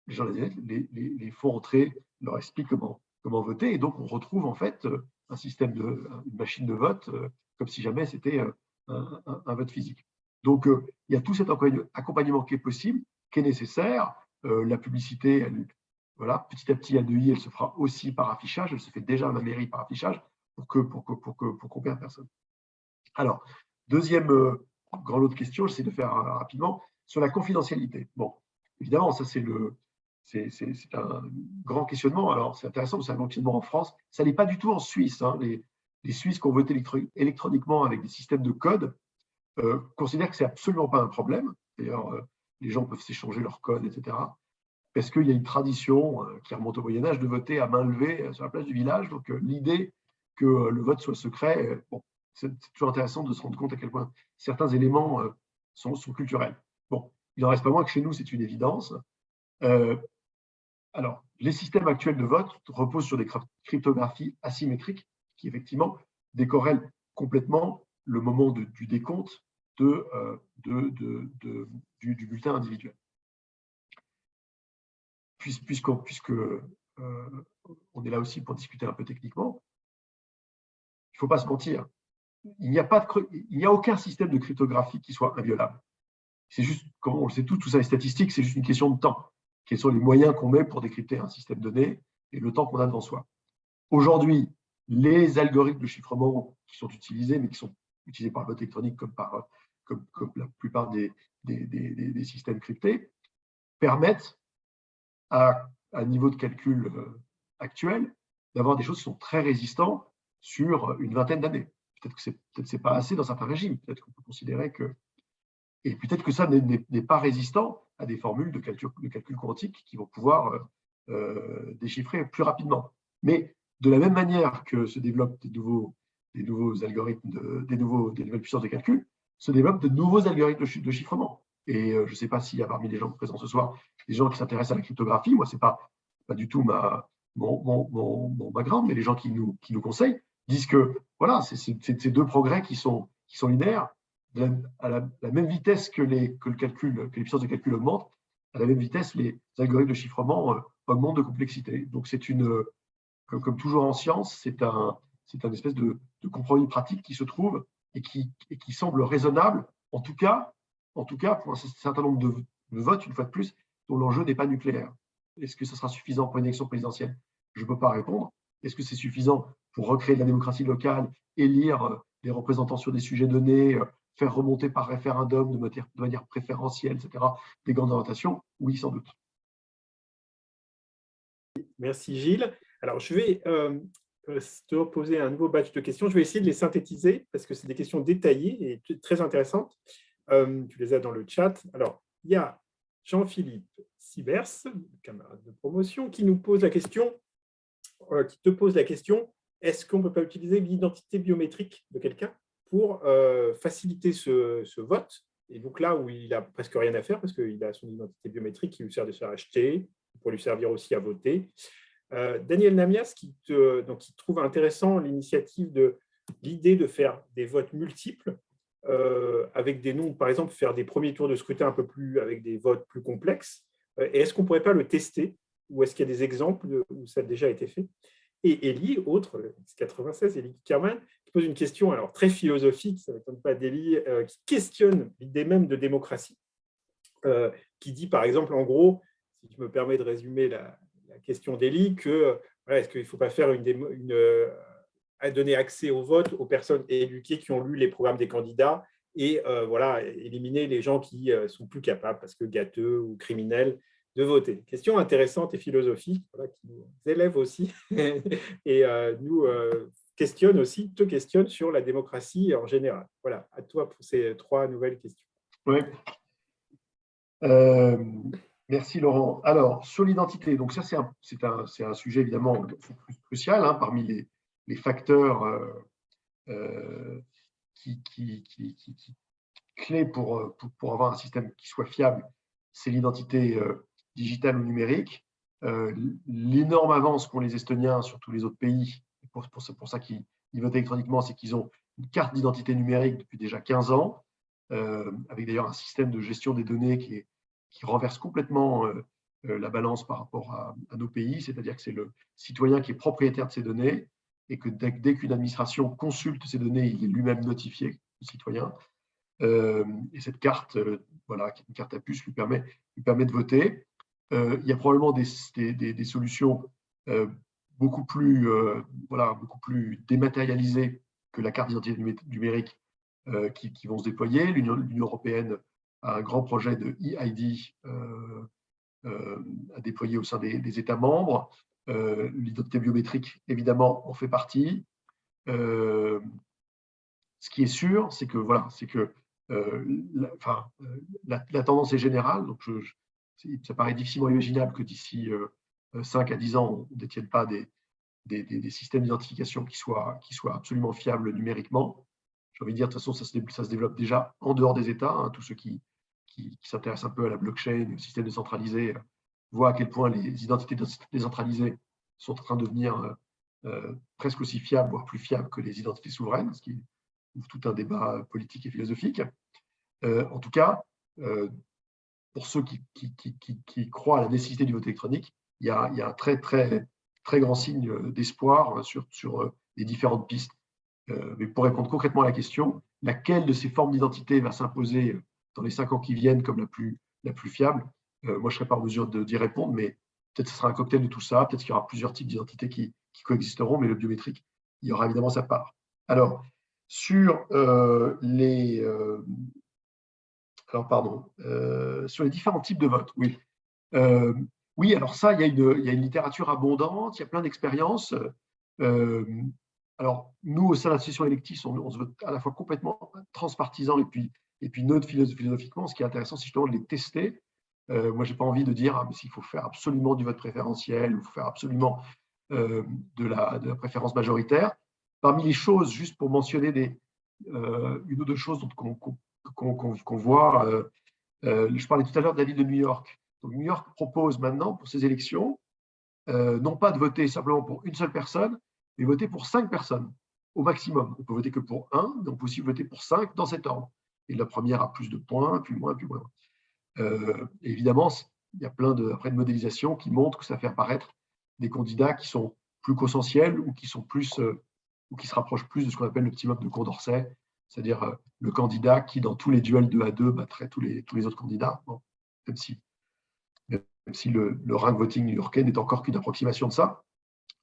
les gens les font entrer, leur expliquent comment voter. Et donc, on retrouve en fait un système une machine de vote comme si jamais c'était un vote physique. Donc, il y a tout cet accompagnement qui est possible, qui est nécessaire. La publicité, voilà, petit à petit, à DEI, elle se fera aussi par affichage. Elle se fait déjà à la mairie par affichage pour qu'on perde personne. Alors, deuxième grand lot de questions, j'essaie de faire rapidement, sur la confidentialité. Bon, évidemment, ça c'est un grand questionnement. Alors, c'est intéressant, c'est un grand questionnement en France. Ça n'est pas du tout en Suisse. Les Suisses qui ont voté électroniquement avec des systèmes de code considèrent que c'est absolument pas un problème. D'ailleurs, les gens peuvent s'échanger leurs codes, etc. Parce qu'il y a une tradition qui remonte au Moyen-Âge de voter à main levée sur la place du village. Donc, l'idée que le vote soit secret, bon, c'est toujours intéressant de se rendre compte à quel point certains éléments sont culturels. Bon, il n'en reste pas moins que chez nous, c'est une évidence. Alors, les systèmes actuels de vote reposent sur des cryptographies asymétriques qui, effectivement, décorrèlent complètement le moment du décompte du bulletin individuel. Puisque on est là aussi pour discuter un peu techniquement, il ne faut pas se mentir. Il n'y a aucun système de cryptographie qui soit inviolable. C'est juste, comme on le sait tout ça est statistique, c'est juste une question de temps. Quels sont les moyens qu'on met pour décrypter un système donné et le temps qu'on a devant soi. Aujourd'hui, les algorithmes de chiffrement qui sont utilisés, mais qui sont utilisés par le vote électronique comme la plupart des systèmes cryptés, permettent à un niveau de calcul actuel d'avoir des choses qui sont très résistantes sur une vingtaine d'années. Peut-être que c'est pas assez dans certains régimes. Peut-être qu'on peut considérer que… Et peut-être que ça n'est pas résistant à des formules de calcul quantique qui vont pouvoir déchiffrer plus rapidement. Mais de la même manière que se développent des nouveaux algorithmes, des nouvelles puissances de calcul, se développent de nouveaux algorithmes de chiffrement. Et je ne sais pas s'il y a parmi les gens présents ce soir des gens qui s'intéressent à la cryptographie. Moi, ce n'est pas du tout mon background, mais les gens qui nous conseillent disent que voilà, c'est ces deux progrès qui sont linéaires, à la même vitesse que les puissances de calcul augmentent, à la même vitesse, les algorithmes de chiffrement augmentent de complexité. Donc, comme toujours en science, c'est un espèce de compromis pratique qui se trouve et qui semble raisonnable, en tout cas pour un certain nombre de votes, une fois de plus, dont l'enjeu n'est pas nucléaire. Est-ce que ça sera suffisant pour une élection présidentielle? Je ne peux pas répondre. Est-ce que c'est suffisant pour recréer de la démocratie locale, élire des représentants sur des sujets donnés, faire remonter par référendum de manière préférentielle, etc., des grandes orientations? Oui, sans doute. Merci Gilles. Alors, je vais te poser un nouveau batch de questions. Je vais essayer de les synthétiser parce que c'est des questions détaillées et très intéressantes. Tu les as dans le chat. Alors, il y a Jean-Philippe Sibers, camarade de promotion, qui nous pose la question, est-ce qu'on ne peut pas utiliser l'identité biométrique de quelqu'un pour faciliter ce vote? Et donc là où il n'a presque rien à faire parce qu'il a son identité biométrique qui lui sert de se faire acheter, pour lui servir aussi à voter. Daniel Namias qui trouve intéressant l'initiative de l'idée de faire des votes multiples avec des noms, par exemple, faire des premiers tours de scrutin un peu plus avec des votes plus complexes. Et est-ce qu'on ne pourrait pas le tester? Ou est-ce qu'il y a des exemples où ça a déjà été fait? Et Élie, autre, 96, Élie Kerman, qui pose une question alors, très philosophique, ça ne m'étonne pas d'Élie, qui questionne l'idée même de démocratie, qui dit, par exemple, en gros, si je me permets de résumer la question d'Élie, que voilà, est-ce qu'il ne faut pas faire donner accès au vote aux personnes éduquées qui ont lu les programmes des candidats et voilà, éliminer les gens qui sont plus capables, parce que gâteux ou criminels, de voter. Question intéressante et philosophique, voilà, qui nous élève aussi et nous te questionne sur la démocratie en général. Voilà, à toi pour ces 3 nouvelles questions. Oui. Merci Laurent. Alors, sur l'identité, donc ça c'est un sujet évidemment crucial hein, parmi les facteurs clés pour avoir un système qui soit fiable, c'est l'identité digitale ou numérique. L'énorme avance qu'ont les Estoniens sur tous les autres pays, c'est pour ça qu'ils votent électroniquement, c'est qu'ils ont une carte d'identité numérique depuis déjà 15 ans, avec d'ailleurs un système de gestion des données qui renverse complètement la balance par rapport à nos pays, c'est-à-dire que c'est le citoyen qui est propriétaire de ces données et que dès qu'une administration consulte ces données, il est lui-même notifié, le citoyen. Et cette carte, voilà, une carte à puce lui permet de voter. Il y a probablement des solutions beaucoup plus dématérialisées que la carte d'identité numérique qui vont se déployer. L'Union européenne a un grand projet de e-ID à déployer au sein des États membres. L'identité biométrique, évidemment, en fait partie. Ce qui est sûr, c'est que la tendance est générale. Donc ça paraît difficilement imaginable que d'ici 5 à 10 ans, on ne détienne pas des systèmes d'identification qui soient absolument fiables numériquement. J'ai envie de dire, de toute façon, ça se développe déjà en dehors des États. Hein, tous ceux qui s'intéressent un peu à la blockchain, au système décentralisé, voient à quel point les identités décentralisées sont en train de devenir presque aussi fiables, voire plus fiables que les identités souveraines, ce qui ouvre tout un débat politique et philosophique. En tout cas, pour ceux qui croient à la nécessité du vote électronique, il y a un très, très, très grand signe d'espoir sur les différentes pistes. Mais pour répondre concrètement à la question, laquelle de ces formes d'identité va s'imposer dans les 5 ans qui viennent comme la plus fiable, moi, je ne serai pas en mesure d'y répondre, mais peut-être que ce sera un cocktail de tout ça, peut-être qu'il y aura plusieurs types d'identités qui coexisteront, mais le biométrique, il y aura évidemment sa part. Alors, sur sur les différents types de votes, oui. Oui, alors ça, il y a une littérature abondante, il y a plein d'expériences. Alors, nous, au sein de l'association Electis, on se veut à la fois complètement transpartisan et puis neutre philosophiquement. Ce qui est intéressant, c'est justement de les tester. Moi, je n'ai pas envie de dire s'il faut faire absolument du vote préférentiel, il faut faire absolument de la préférence majoritaire. Parmi les choses, juste pour mentionner une ou deux choses qu'on voit, je parlais tout à l'heure de la ville de New York. Donc, New York propose maintenant, pour ces élections, non pas de voter simplement pour une seule personne, mais voter pour 5 personnes au maximum. On peut voter que pour un, mais on peut aussi voter pour 5 dans cet ordre. Et la première a plus de points, puis moins, puis moins. Évidemment, il y a plein de modélisations qui montrent que ça fait apparaître des candidats qui sont plus consensuels ou qui sont plus ou qui se rapprochent plus de ce qu'on appelle le petit mode de Condorcet, c'est-à-dire le candidat qui, dans tous les duels 2 à 2, battrait tous les autres candidats, bon, même si le rank voting new-yorkais n'est encore qu'une approximation de ça.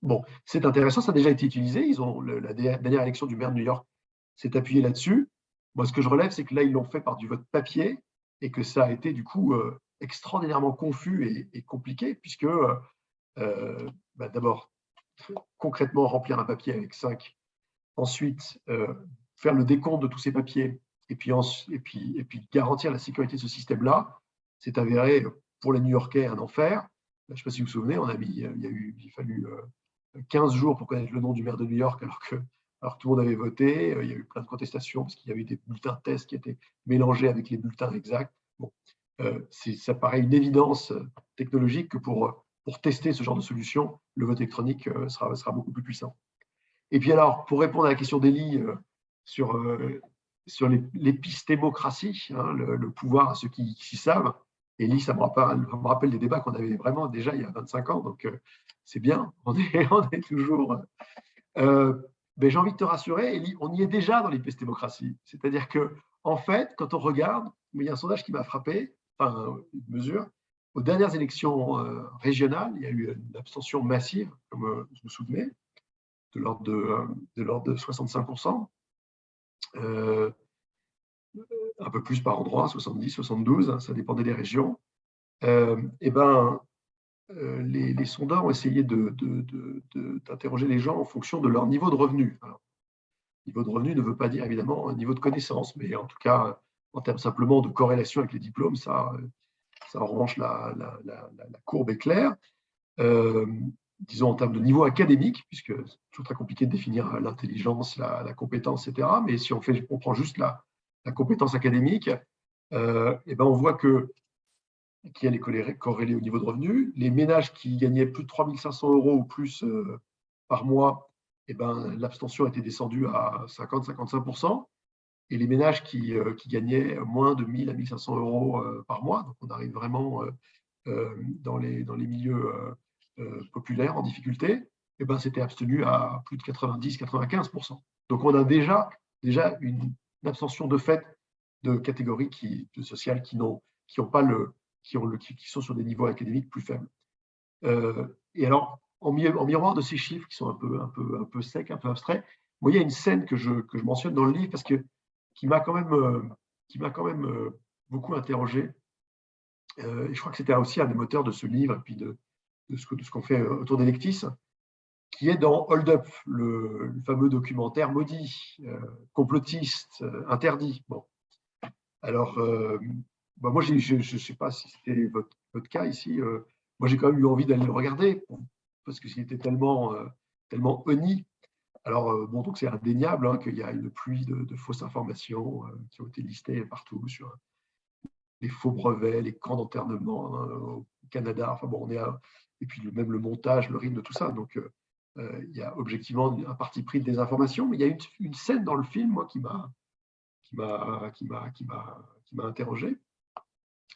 Bon, c'est intéressant, ça a déjà été utilisé. La dernière élection du maire de New York s'est appuyée là-dessus. Moi, ce que je relève, c'est que là, ils l'ont fait par du vote papier et que ça a été du coup extraordinairement confus et compliqué, puisque d'abord, concrètement, remplir un papier avec 5, ensuite, faire le décompte de tous ces papiers et puis garantir la sécurité de ce système-là, c'est avéré pour les New-Yorkais un enfer. Je ne sais pas si vous vous souvenez, il a fallu 15 jours pour connaître le nom du maire de New York alors que tout le monde avait voté. Il y a eu plein de contestations parce qu'il y avait des bulletins de test qui étaient mélangés avec les bulletins exacts. Bon, ça paraît une évidence technologique que pour tester ce genre de solution, le vote électronique sera beaucoup plus puissant. Et puis alors, pour répondre à la question d'Élie sur l'épistémocratie, hein, le pouvoir à ceux qui savent, Élie, ça me rappelle des débats qu'on avait vraiment déjà il y a 25 ans, donc c'est bien, on est toujours… mais j'ai envie de te rassurer, Élie, on y est déjà dans l'épistémocratie. C'est-à-dire que, en fait, quand on regarde, il y a un sondage qui m'a frappé, enfin, une mesure, aux dernières élections régionales, il y a eu une abstention massive, comme je me souvenais, de l'ordre de 65%, un peu plus par endroit, 70, 72, hein, ça dépendait des régions. Et ben, les sondeurs ont essayé d'interroger les gens en fonction de leur niveau de revenu. Alors, niveau de revenu ne veut pas dire évidemment un niveau de connaissance, mais en tout cas, en termes simplement de corrélation avec les diplômes, ça en revanche, la courbe est claire. Disons en termes de niveau académique, puisque c'est toujours très compliqué de définir l'intelligence, la compétence, etc. Mais si on prend juste la compétence académique, et ben on voit qu'elle est corrélée au niveau de revenu. Les ménages qui gagnaient plus de 3 500 € ou plus par mois, et ben, l'abstention était descendue à 50-55%. Et les ménages qui gagnaient moins de 1 000 à 1 500 € par mois, donc on arrive vraiment dans les milieux populaires en difficulté, et ben, c'était abstenu à plus de 90-95%. Donc on a déjà une abstention de fait de catégories sociales qui sont sur des niveaux académiques plus faibles. Et alors, en miroir de ces chiffres qui sont un peu secs, un peu abstraits, moi, il y a une scène que je mentionne dans le livre parce que qui m'a quand même beaucoup interrogé. Et je crois que c'était aussi un des moteurs de ce livre et puis de ce qu'on fait autour d'Electis, qui est dans Hold Up, le fameux documentaire maudit, complotiste, interdit. Bon. Alors, moi, je ne sais pas si c'était votre cas ici. Moi, j'ai quand même eu envie d'aller le regarder parce que c'était tellement honni. Alors, bon, donc c'est indéniable qu'il y a une pluie de fausses informations qui ont été listées partout sur les faux brevets, les camps d'internement au Canada. Enfin bon, et puis même le montage, le rythme de tout ça. Donc, il y a objectivement un parti pris de désinformation. Mais il y a une scène dans le film, moi, qui m'a interrogé,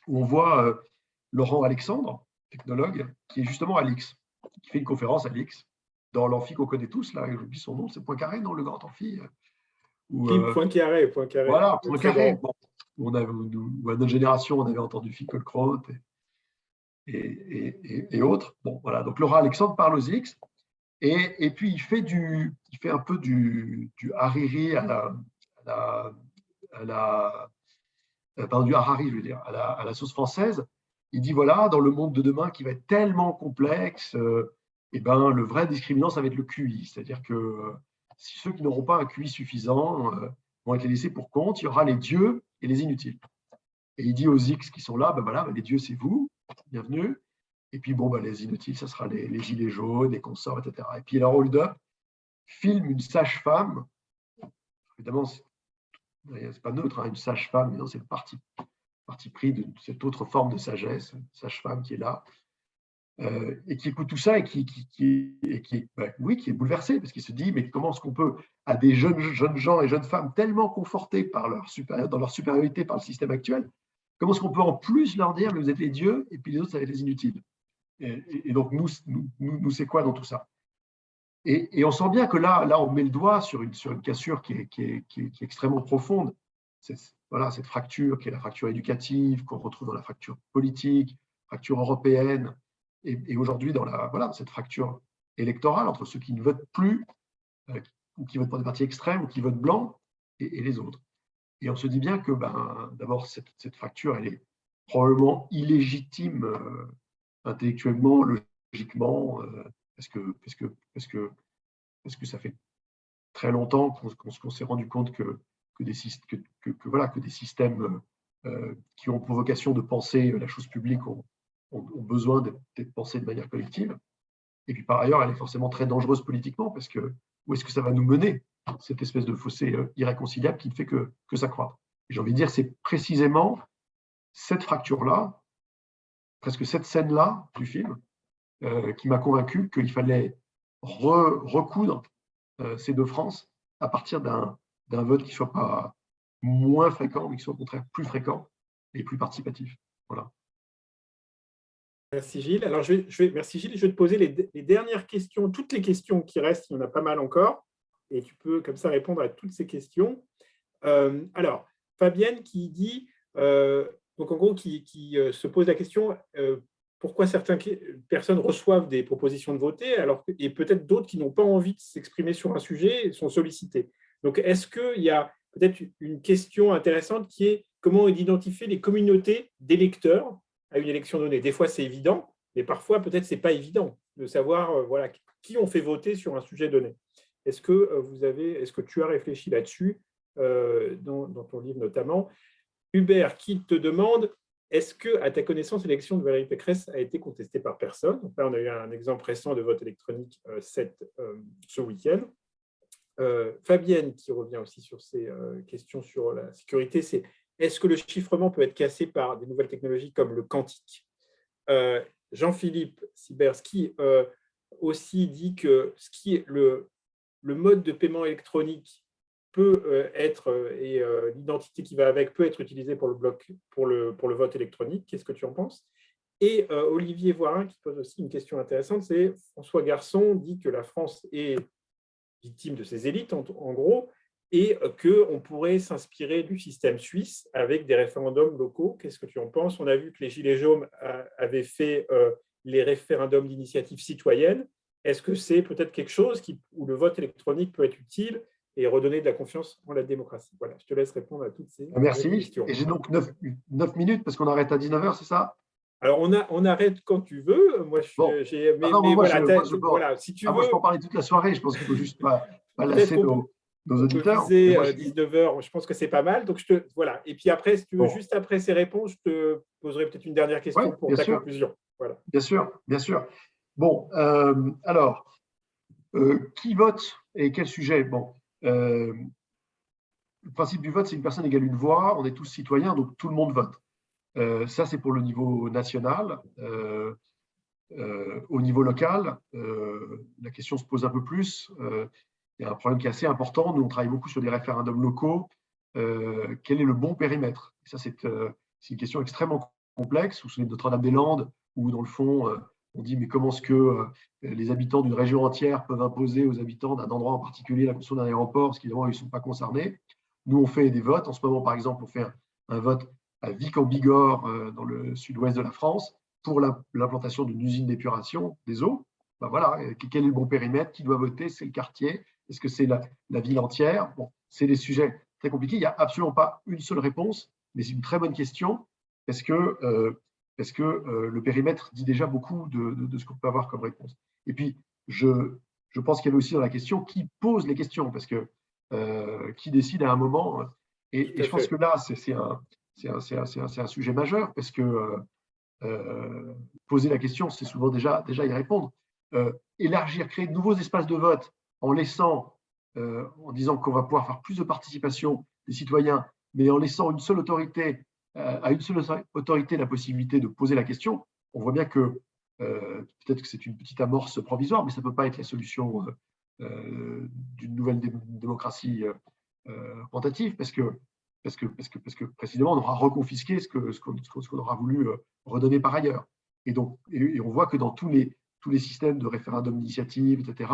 où on voit Laurent Alexandre, technologue, qui est justement à l'X, qui fait une conférence à l'X, dans l'amphi qu'on connaît tous, là, j'oublie son nom, c'est Poincaré, non, le grand amphi Poincaré. Voilà, Poincaré. Bon, à notre génération, on avait entendu Finkielkraut et autres. Bon, voilà, donc Laurent Alexandre parle aux X, et puis il fait un peu du hariri du harari, je veux dire, à la sauce française. Il dit voilà, dans le monde de demain qui va être tellement complexe, et ben, le vrai discriminant, ça va être le QI. C'est-à-dire que si ceux qui n'auront pas un QI suffisant vont être laissés pour compte, il y aura les dieux et les inutiles. Et il dit aux X qui sont là, ben voilà, ben les dieux, c'est vous, bienvenue. Et puis, bon, ben les inutiles, ça sera les gilets jaunes, les consorts, etc. Et puis, alors, Hold Up filme une sage-femme. Évidemment, c'est pas neutre, hein, une sage-femme, mais non, c'est le parti pris de cette autre forme de sagesse, une sage-femme qui est là, et qui écoute tout ça et qui est bouleversé, parce qu'il se dit, mais comment est-ce qu'on peut, à des jeunes gens et jeunes femmes tellement confortés dans leur supériorité par le système actuel, comment est-ce qu'on peut en plus leur dire, mais vous êtes les dieux, et puis les autres, ça va être les inutiles. Et donc, nous c'est quoi dans tout ça? Et on sent bien que là, on met le doigt sur une cassure qui est extrêmement profonde. Cette fracture qui est la fracture éducative, qu'on retrouve dans la fracture politique, fracture européenne, et aujourd'hui dans cette fracture électorale entre ceux qui ne votent plus, ou qui votent pour des partis extrêmes, ou qui votent blanc, et les autres. Et on se dit bien que d'abord, cette fracture, elle est probablement illégitime intellectuellement, logiquement, parce que ça fait très longtemps qu'on s'est rendu compte que des systèmes qui ont pour vocation de penser la chose publique ont besoin d'être pensés de manière collective. Et puis par ailleurs, elle est forcément très dangereuse politiquement, parce que où est-ce que ça va nous mener, cette espèce de fossé irréconciliable qui ne fait que s'accroître. Et j'ai envie de dire, c'est précisément cette fracture-là, presque cette scène-là du film, qui m'a convaincu qu'il fallait recoudre ces deux France à partir d'un vote qui ne soit pas moins fréquent, mais qui soit au contraire plus fréquent et plus participatif. Voilà. Merci Gilles. Alors, merci Gilles. Je vais te poser les dernières questions, toutes les questions qui restent, il y en a pas mal encore, et tu peux comme ça répondre à toutes ces questions. Alors, Fabienne qui dit, donc en gros, qui se pose la question, pourquoi certaines personnes reçoivent des propositions de voter, et peut-être d'autres qui n'ont pas envie de s'exprimer sur un sujet sont sollicitées. Donc, est-ce qu'il y a peut-être une question intéressante qui est comment identifier les communautés d'électeurs à une élection donnée? Des fois, c'est évident, mais parfois, peut-être, ce n'est pas évident de savoir voilà, qui on fait voter sur un sujet donné. Est-ce que tu as réfléchi là-dessus, dans ton livre notamment? Hubert qui te demande, est-ce que, à ta connaissance, l'élection de Valérie Pécresse a été contestée par personne? Donc là, on a eu un exemple récent de vote électronique ce week-end. Fabienne, qui revient aussi sur ces questions sur la sécurité, c'est est-ce que le chiffrement peut être cassé par des nouvelles technologies comme le quantique? Jean-Philippe Siberski aussi dit que le mode de paiement électronique peut être, et l'identité qui va avec peut être utilisée pour le vote électronique. Qu'est-ce que tu en penses? Et Olivier Voirin qui pose aussi une question intéressante, c'est François Garçon dit que la France est victime de ces élites, en gros, et qu'on pourrait s'inspirer du système suisse avec des référendums locaux. Qu'est-ce que tu en penses? On a vu que les Gilets jaunes avaient fait les référendums d'initiative citoyenne. Est-ce que c'est peut-être quelque chose où le vote électronique peut être utile et redonner de la confiance en la démocratie? Voilà, je te laisse répondre à toutes ces questions. Et j'ai donc 9 minutes parce qu'on arrête à 19h, c'est ça? Alors, on arrête quand tu veux. Moi, voilà, si tu veux. Moi, je peux en parler toute la soirée. Je pense qu'il ne faut juste pas lasser nos auditeurs. On peut viser 19h. Je pense que c'est pas mal. Donc, voilà. Et puis après, si tu veux, juste après ces réponses, je te poserai peut-être une dernière question pour ta conclusion. Voilà. Bien sûr, bien sûr. Bon, alors, qui vote et quel sujet? Bon, le principe du vote, c'est une personne égale une voix. On est tous citoyens, donc tout le monde vote. Ça, c'est pour le niveau national. Au niveau local, la question se pose un peu plus. Il y a un problème qui est assez important. Nous, on travaille beaucoup sur des référendums locaux. Quel est le bon périmètre? Ça, c'est une question extrêmement complexe. Vous vous souvenez de Notre-Dame-des-Landes, où, dans le fond, on dit mais comment est-ce que les habitants d'une région entière peuvent imposer aux habitants d'un endroit en particulier la construction d'un aéroport, parce qu'évidemment, ils ne sont pas concernés. Nous, on fait des votes. En ce moment, par exemple, on fait un vote à Vic-en-Bigorre, dans le sud-ouest de la France, pour l'implantation d'une usine d'épuration des eaux. Ben voilà, quel est le bon périmètre? Qui doit voter? C'est le quartier? Est-ce que c'est la ville entière? Bon, c'est des sujets très compliqués. Il n'y a absolument pas une seule réponse, mais c'est une très bonne question parce que le périmètre dit déjà beaucoup de ce qu'on peut avoir comme réponse. Et puis, je pense qu'il y avait aussi dans la question qui pose les questions, parce que qui décide à un moment. Et je pense que là, c'est un sujet majeur, parce que poser la question, c'est souvent déjà y répondre. Élargir, créer de nouveaux espaces de vote en disant qu'on va pouvoir faire plus de participation des citoyens, mais en laissant à une seule autorité la possibilité de poser la question, on voit bien que peut-être que c'est une petite amorce provisoire, mais ça ne peut pas être la solution d'une nouvelle démocratie représentative, parce que précisément, on aura reconfisqué ce qu'on aura voulu redonner par ailleurs. Et on voit que dans tous les systèmes de référendum d'initiative, etc.,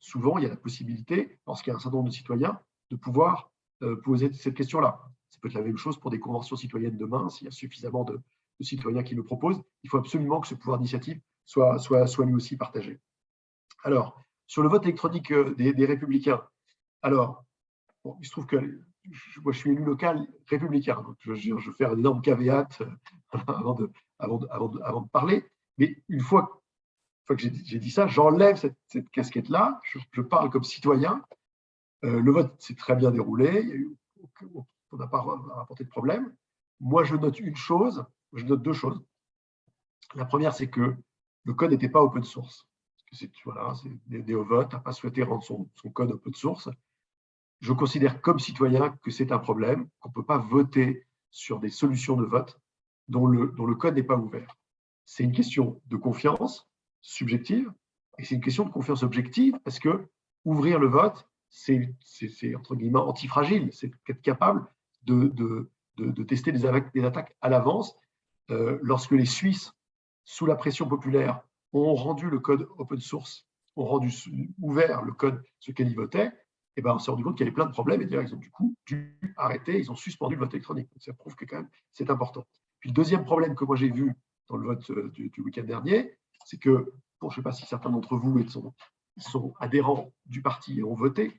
souvent, il y a la possibilité, lorsqu'il y a un certain nombre de citoyens, de pouvoir poser cette question-là. Ça peut être la même chose pour des conventions citoyennes demain, s'il y a suffisamment de citoyens qui le proposent. Il faut absolument que ce pouvoir d'initiative soit lui aussi partagé. Alors, sur le vote électronique des Républicains, alors, bon, il se trouve que moi, je suis élu local républicain, donc je fais un énorme caveat avant de parler. Mais une fois que j'ai dit ça, j'enlève cette casquette-là, je parle comme citoyen. Le vote s'est très bien déroulé, on n'a pas rapporté de problème. Moi, je note deux choses. La première, c'est que le code n'était pas open source. C'est NeoVote n'a pas souhaité rendre son code open source. Je considère comme citoyen que c'est un problème, qu'on ne peut pas voter sur des solutions de vote dont le code n'est pas ouvert. C'est une question de confiance subjective et c'est une question de confiance objective, parce que ouvrir le vote, c'est entre guillemets antifragile, c'est être capable de tester des attaques à l'avance. Lorsque les Suisses, sous la pression populaire, ont rendu le code open source, ont rendu ouvert le code sur lequel ils votaient, et ben on s'est rendu compte qu'il y avait plein de problèmes, et d'ailleurs, ils ont du coup dû arrêter, ils ont suspendu le vote électronique. Donc, ça prouve que quand même, c'est important. Puis le deuxième problème que moi j'ai vu dans le vote du week-end dernier, c'est que, je ne sais pas si certains d'entre vous sont adhérents du parti et ont voté.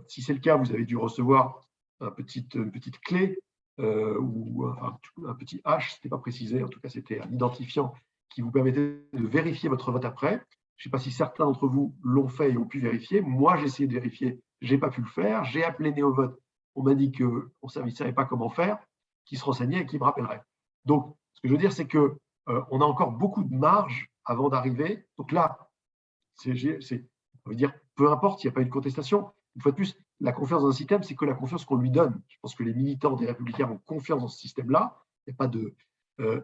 Si c'est le cas, vous avez dû recevoir une petite clé ou un petit hash, ce n'était pas précisé, en tout cas c'était un identifiant qui vous permettait de vérifier votre vote après. Je ne sais pas si certains d'entre vous l'ont fait et ont pu vérifier. Moi, j'ai essayé de vérifier, je n'ai pas pu le faire. J'ai appelé NéoVote. On m'a dit qu'on ne savait pas comment faire, qui se renseignait et qui me rappellerait. Donc, ce que je veux dire, c'est qu'on a encore beaucoup de marge avant d'arriver. Donc là, on veut dire, peu importe, il n'y a pas eu de contestation. Une fois de plus, la confiance dans un système, c'est que la confiance qu'on lui donne. Je pense que les militants des Républicains ont confiance dans ce système-là. Il n'y a pas de,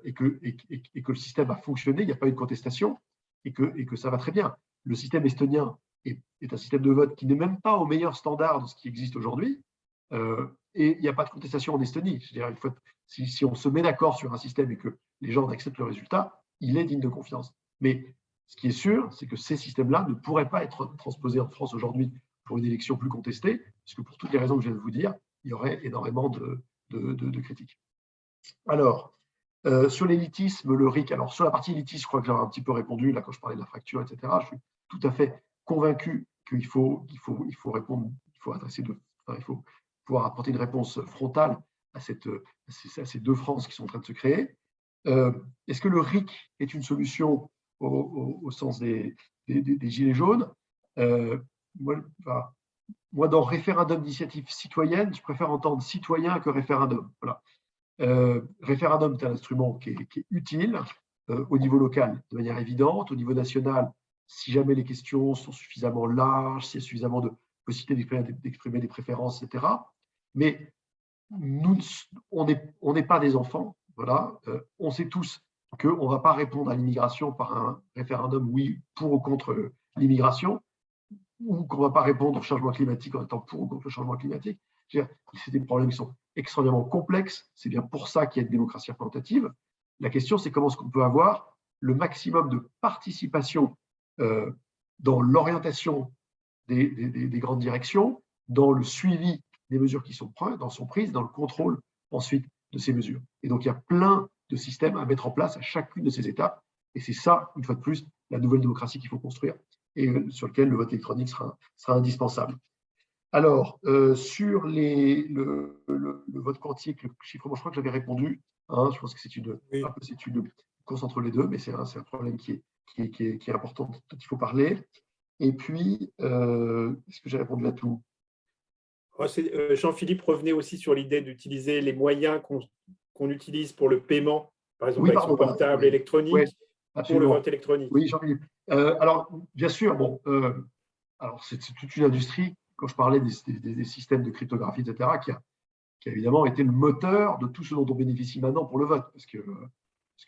et que le système a fonctionné, il n'y a pas eu de contestation, et que ça va très bien. Le système estonien est un système de vote qui n'est même pas au meilleur standard de ce qui existe aujourd'hui, et il n'y a pas de contestation en Estonie. C'est-à-dire, si on se met d'accord sur un système et que les gens acceptent le résultat, il est digne de confiance. Mais ce qui est sûr, c'est que ces systèmes-là ne pourraient pas être transposés en France aujourd'hui pour une élection plus contestée, parce que pour toutes les raisons que je viens de vous dire, il y aurait énormément de critiques. Alors, sur l'élitisme, le RIC, alors sur la partie élitiste, je crois que j'ai un petit peu répondu là quand je parlais de la fracture, etc. Je suis tout à fait convaincu qu'il faut répondre, il faut pouvoir apporter une réponse frontale à ces deux France qui sont en train de se créer. Est-ce que le RIC est une solution au sens des gilets jaunes? Moi, dans référendum d'initiative citoyenne, je préfère entendre citoyen que référendum. Voilà. Référendum est un instrument qui est utile au niveau local de manière évidente, au niveau national, si jamais les questions sont suffisamment larges, s'il y a suffisamment de possibilités d'exprimer des préférences, etc. Mais nous, on n'est pas des enfants, voilà. On sait tous qu'on ne va pas répondre à l'immigration par un référendum oui, pour ou contre l'immigration, ou qu'on ne va pas répondre au changement climatique en étant pour ou contre le changement climatique. C'est des problèmes qui sont extrêmement complexes. C'est bien pour ça qu'il y a une démocratie représentative. La question, c'est comment est-ce qu'on peut avoir le maximum de participation dans l'orientation des grandes directions, dans le suivi des mesures qui sont prises, dans le contrôle ensuite de ces mesures. Et donc, il y a plein de systèmes à mettre en place à chacune de ces étapes. Et c'est ça, une fois de plus, la nouvelle démocratie qu'il faut construire et sur lequel le vote électronique sera indispensable. Alors, sur le vote quantique, le chiffrement, je crois que j'avais répondu. Hein, je pense que c'est une course entre les deux, mais c'est un problème qui est important, dont il faut parler. Et puis, est-ce que j'ai répondu à tout? Jean-Philippe revenait aussi sur l'idée d'utiliser les moyens qu'on utilise pour le paiement, par exemple avec son portable électronique, pour le vote électronique. Oui, Jean-Philippe. Alors, bien sûr, bon, alors c'est toute une industrie. Quand je parlais des systèmes de cryptographie, etc., qui a évidemment été le moteur de tout ce dont on bénéficie maintenant pour le vote. Parce que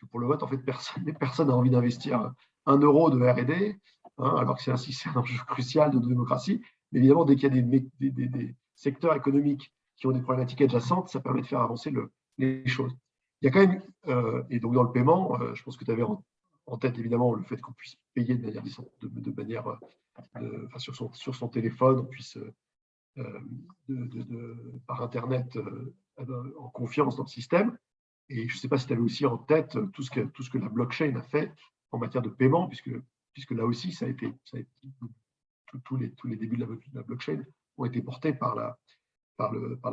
pour le vote, en fait, personne n'a envie d'investir 1 euro de R&D, hein, alors que c'est un enjeu crucial de démocratie. Mais évidemment, dès qu'il y a des secteurs économiques qui ont des problématiques adjacentes, ça permet de faire avancer les choses. Il y a quand même, et donc dans le paiement, je pense que tu avais en tête évidemment le fait qu'on puisse payer de manière sur son téléphone, on puisse par Internet en confiance dans le système. Et je ne sais pas si tu avais aussi en tête tout ce que la blockchain a fait en matière de paiement, puisque là aussi, tous les débuts de la blockchain ont été portés par la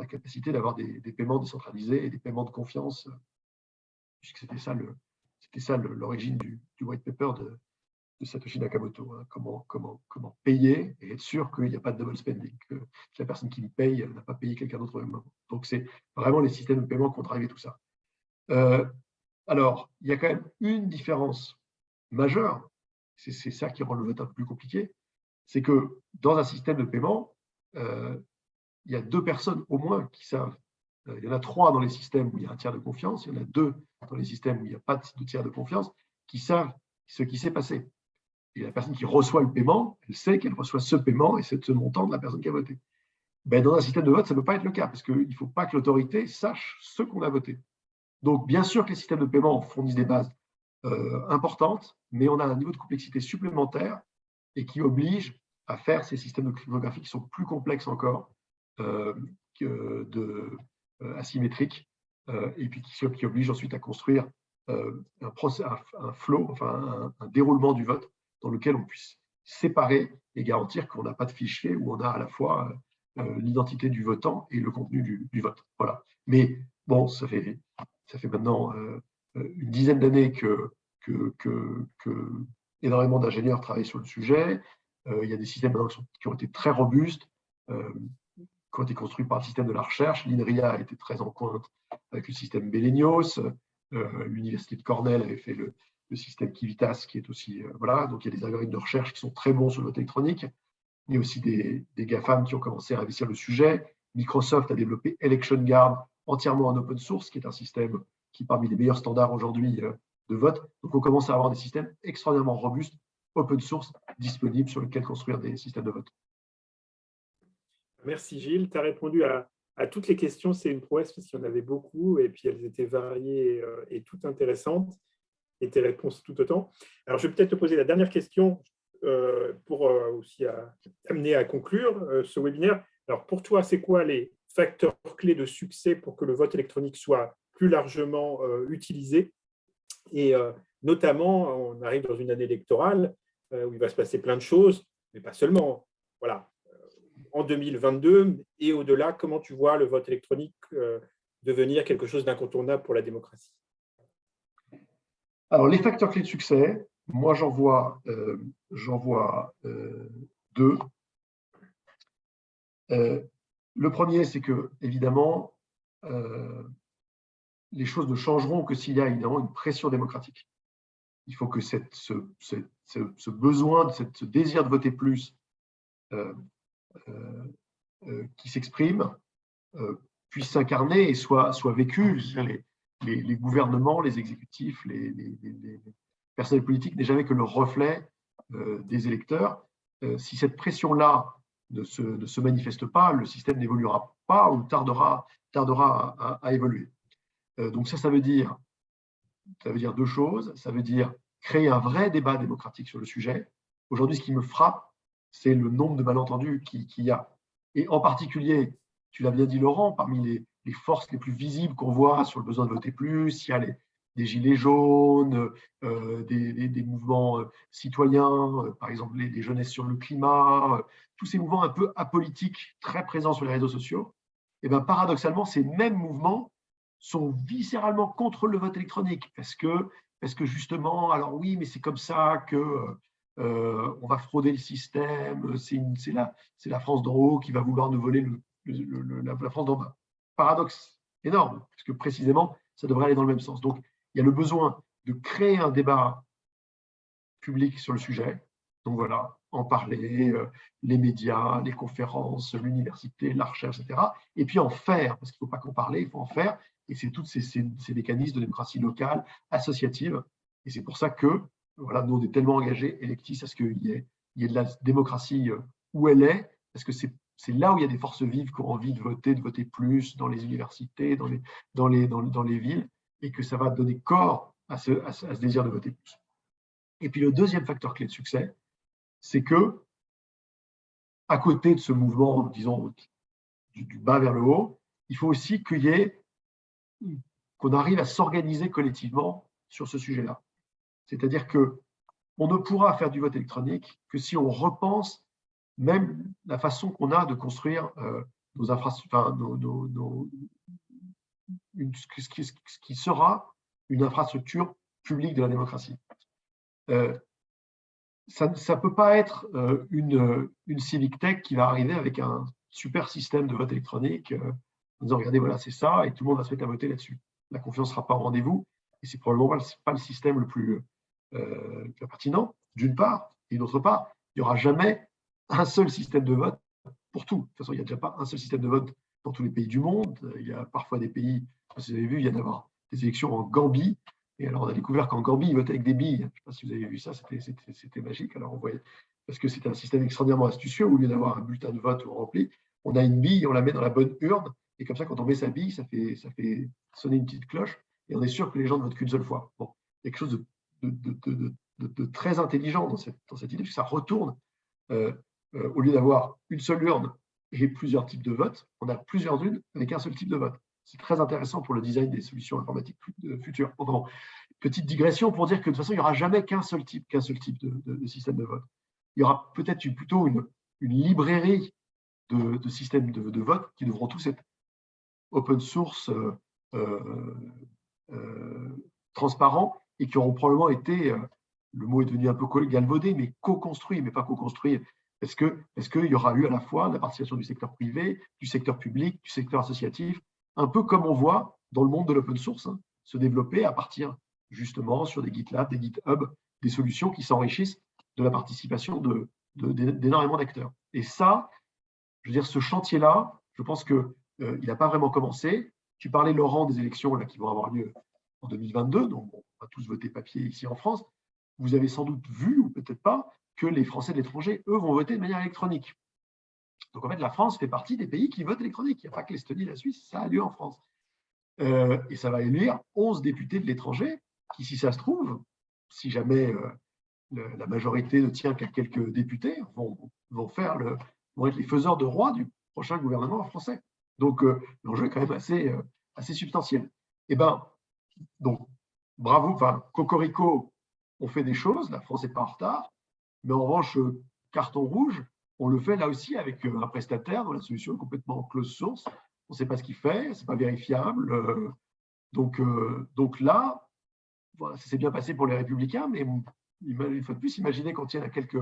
capacité d'avoir des paiements décentralisés et des paiements de confiance, puisque c'était ça l'origine du white paper de Satoshi Nakamoto. Hein, comment payer et être sûr qu'il n'y a pas de double spending, que la personne qui me paye n'a pas payé quelqu'un d'autre au même moment. Donc, c'est vraiment les systèmes de paiement qui ont drivé tout ça. Alors, il y a quand même une différence majeure, c'est ça qui rend le vote un peu plus compliqué, c'est que dans un système de paiement, il y a 2 personnes au moins qui savent. Il y en a 3 dans les systèmes où il y a un tiers de confiance, il y en a 2 dans les systèmes où il n'y a pas de tiers de confiance, qui savent ce qui s'est passé. Et la personne qui reçoit le paiement, elle sait qu'elle reçoit ce paiement et c'est ce montant de la personne qui a voté. Ben, dans un système de vote, ça ne peut pas être le cas, parce qu'il ne faut pas que l'autorité sache ce qu'on a voté. Donc, bien sûr que les systèmes de paiement fournissent des bases importantes, mais on a un niveau de complexité supplémentaire et qui oblige à faire ces systèmes de cryptographie qui sont plus complexes encore, asymétriques, et puis qui obligent ensuite à construire un flow, enfin un déroulement du vote dans lequel on puisse séparer et garantir qu'on n'a pas de fichier où on a à la fois l'identité du votant et le contenu du vote. Voilà. Mais bon, ça fait maintenant une dizaine d'années que que énormément d'ingénieurs travaillent sur le sujet. Il y a des systèmes qui ont été très robustes, qui ont été construits par le système de la recherche. L'INRIA a été très en pointe avec le système Belenios. L'université de Cornell avait fait le système Kivitas, qui est aussi… voilà, donc il y a des algorithmes de recherche qui sont très bons sur le vote électronique. Il y a aussi des GAFAM qui ont commencé à investir le sujet. Microsoft a développé Election Guard entièrement en open source, qui est un système qui est parmi les meilleurs standards aujourd'hui de vote. Donc on commence à avoir des systèmes extraordinairement robustes, open source, disponibles sur lesquels construire des systèmes de vote. Merci Gilles, tu as répondu à toutes les questions, c'est une prouesse parce qu'il y en avait beaucoup et puis elles étaient variées et toutes intéressantes et tes réponses tout autant. Alors je vais peut-être te poser la dernière question pour aussi amener à conclure ce webinaire. Alors pour toi, c'est quoi les facteurs clés de succès pour que le vote électronique soit plus largement utilisé? Et notamment, on arrive dans une année électorale où il va se passer plein de choses, mais pas seulement. Voilà. En 2022 et au-delà, comment tu vois le vote électronique devenir quelque chose d'incontournable pour la démocratie? Alors, les facteurs clés de succès, moi, j'en vois deux. Le premier, c'est que, évidemment, les choses ne changeront que s'il y a évidemment une pression démocratique. Il faut que ce besoin, ce désir de voter plus qui s'exprime puisse s'incarner et soit vécu. Les gouvernements, les exécutifs, les personnels politiques n'est jamais que le reflet des électeurs. Si cette pression-là ne se manifeste pas, le système n'évoluera pas ou tardera à évoluer. Donc ça veut dire deux choses. Ça veut dire créer un vrai débat démocratique sur le sujet. Aujourd'hui, ce qui me frappe, c'est le nombre de malentendus qu'il y a. Et en particulier, tu l'as bien dit Laurent, parmi les forces les plus visibles qu'on voit sur le besoin de voter plus, il y a des gilets jaunes, des mouvements citoyens, par exemple les jeunesses sur le climat, tous ces mouvements un peu apolitiques très présents sur les réseaux sociaux. Et bien, paradoxalement, ces mêmes mouvements sont viscéralement contre le vote électronique parce que justement, alors oui, mais c'est comme ça que on va frauder le système, c'est la France d'en haut qui va vouloir nous voler la France d'en bas. Paradoxe énorme, parce que précisément, ça devrait aller dans le même sens. Donc, il y a le besoin de créer un débat public sur le sujet. Donc voilà, en parler, les médias, les conférences, l'université, la recherche, etc. Et puis en faire, parce qu'il ne faut pas qu'en parler, il faut en faire. Et c'est tous ces mécanismes de démocratie locale, associative. Et c'est pour ça que, voilà, nous, on est tellement engagés, Electis, à ce qu'il y ait de la démocratie où elle est, parce que c'est là où il y a des forces vives qui ont envie de voter plus dans les universités, dans les villes, et que ça va donner corps à ce désir de voter plus. Et puis le deuxième facteur clé de succès, c'est que, à côté de ce mouvement, disons, du bas vers le haut, il faut aussi qu'on arrive à s'organiser collectivement sur ce sujet-là. C'est-à-dire qu'on ne pourra faire du vote électronique que si on repense même la façon qu'on a de construire nos infrastructures, ce qui sera une infrastructure publique de la démocratie. Ça ne peut pas être une civic tech qui va arriver avec un super système de vote électronique en disant regardez, voilà, c'est ça, et tout le monde va se mettre à voter là-dessus. La confiance ne sera pas au rendez-vous, et c'est probablement pas le système le plus pertinent, d'une part, et d'autre part, il n'y aura jamais un seul système de vote pour tout. De toute façon, il n'y a déjà pas un seul système de vote dans tous les pays du monde. Il y a parfois des pays, vous avez vu, il y a d'avoir des élections en Gambie. Et alors, on a découvert qu'en Gambie, ils votaient avec des billes. Je ne sais pas si vous avez vu ça, c'était magique. Alors, on voyait, parce que c'était un système extraordinairement astucieux. Au lieu d'avoir un bulletin de vote rempli, on a une bille, on la met dans la bonne urne. Et comme ça, quand on met sa bille, ça fait sonner une petite cloche. Et on est sûr que les gens ne votent qu'une seule fois. Bon, il y a quelque chose de très intelligent dans cette idée, parce que ça retourne. Au lieu d'avoir une seule urne et plusieurs types de votes, on a plusieurs urnes avec un seul type de vote. C'est très intéressant pour le design des solutions informatiques futures. Bon, petite digression pour dire que de toute façon, il n'y aura jamais qu'un seul type de système de vote. Il y aura peut-être plutôt une librairie de systèmes de vote qui devront tous être open source, transparents, et qui auront probablement été, le mot est devenu un peu galvaudé, mais co-construits, mais pas co-construits. Est-ce qu'il y aura eu à la fois la participation du secteur privé, du secteur public, du secteur associatif, un peu comme on voit dans le monde de l'open source, hein, se développer à partir justement sur des GitLab, des GitHub, des solutions qui s'enrichissent de la participation d'énormément d'acteurs. Et ça, je veux dire, ce chantier-là, je pense qu'il n'a pas vraiment commencé. Tu parlais, Laurent, des élections là, qui vont avoir lieu en 2022, donc on va tous voter papier ici en France. Vous avez sans doute vu, ou peut-être pas, que les Français de l'étranger, eux, vont voter de manière électronique. Donc en fait, la France fait partie des pays qui votent électronique. Il n'y a pas que l'Estonie, la Suisse, ça a lieu en France. Et ça va élire 11 députés de l'étranger qui, si ça se trouve, si jamais la majorité ne tient qu'à quelques députés, vont être les faiseurs de roi du prochain gouvernement français. Donc l'enjeu est quand même assez substantiel. Et donc bravo, cocorico, on fait des choses, la France n'est pas en retard, mais en revanche, carton rouge, on le fait là aussi avec un prestataire dont la solution est complètement close source. On ne sait pas ce qu'il fait, ce n'est pas vérifiable. Donc là, voilà, ça s'est bien passé pour les Républicains, mais une fois de plus, imaginez que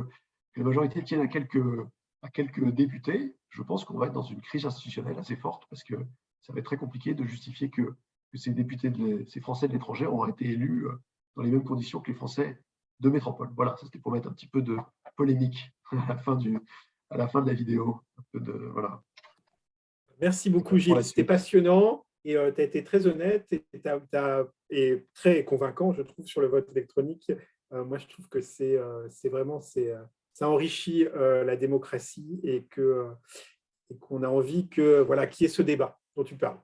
la majorité tienne à quelques députés. Je pense qu'on va être dans une crise institutionnelle assez forte parce que ça va être très compliqué de justifier que ces députés, ces Français de l'étranger auront été élus dans les mêmes conditions que les Français de métropole. Voilà, ça c'était pour mettre un petit peu de polémique à la fin de la vidéo. Voilà. Merci beaucoup, Gilles. C'était passionnant et tu as été très honnête et très convaincant, je trouve, sur le vote électronique. Moi, je trouve que ça enrichit la démocratie et qu'on a envie qu'il y ait ce débat dont tu parles.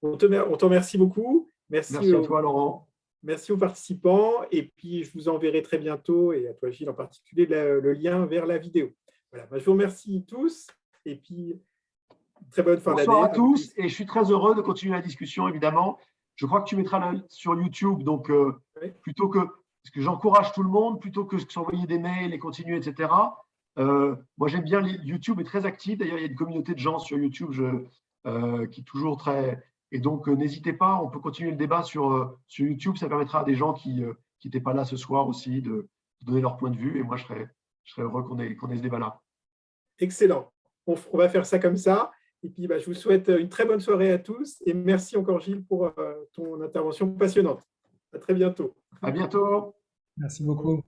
On te remercie beaucoup. Merci à toi, Laurent. Merci aux participants. Et puis, je vous enverrai très bientôt, et à toi, Gilles, en particulier, le lien vers la vidéo. Voilà. Je vous remercie tous. Et puis, très bonne fin d'année. Bonsoir à tous. Et je suis très heureux de continuer la discussion, évidemment. Je crois que tu mettras sur YouTube. Donc, plutôt que… Parce que j'encourage tout le monde, plutôt que s'envoyer des mails et continuer, etc. Moi, j'aime bien, YouTube est très actif. D'ailleurs, il y a une communauté de gens sur YouTube qui est toujours très… Et donc, n'hésitez pas, on peut continuer le débat sur YouTube. Ça permettra à des gens qui n'étaient pas là ce soir aussi de donner leur point de vue. Et moi, je serais heureux qu'on ait ce débat-là. Excellent. On va faire ça comme ça. Et puis, je vous souhaite une très bonne soirée à tous. Et merci encore, Gilles, pour ton intervention passionnante. À très bientôt. À bientôt. Merci beaucoup.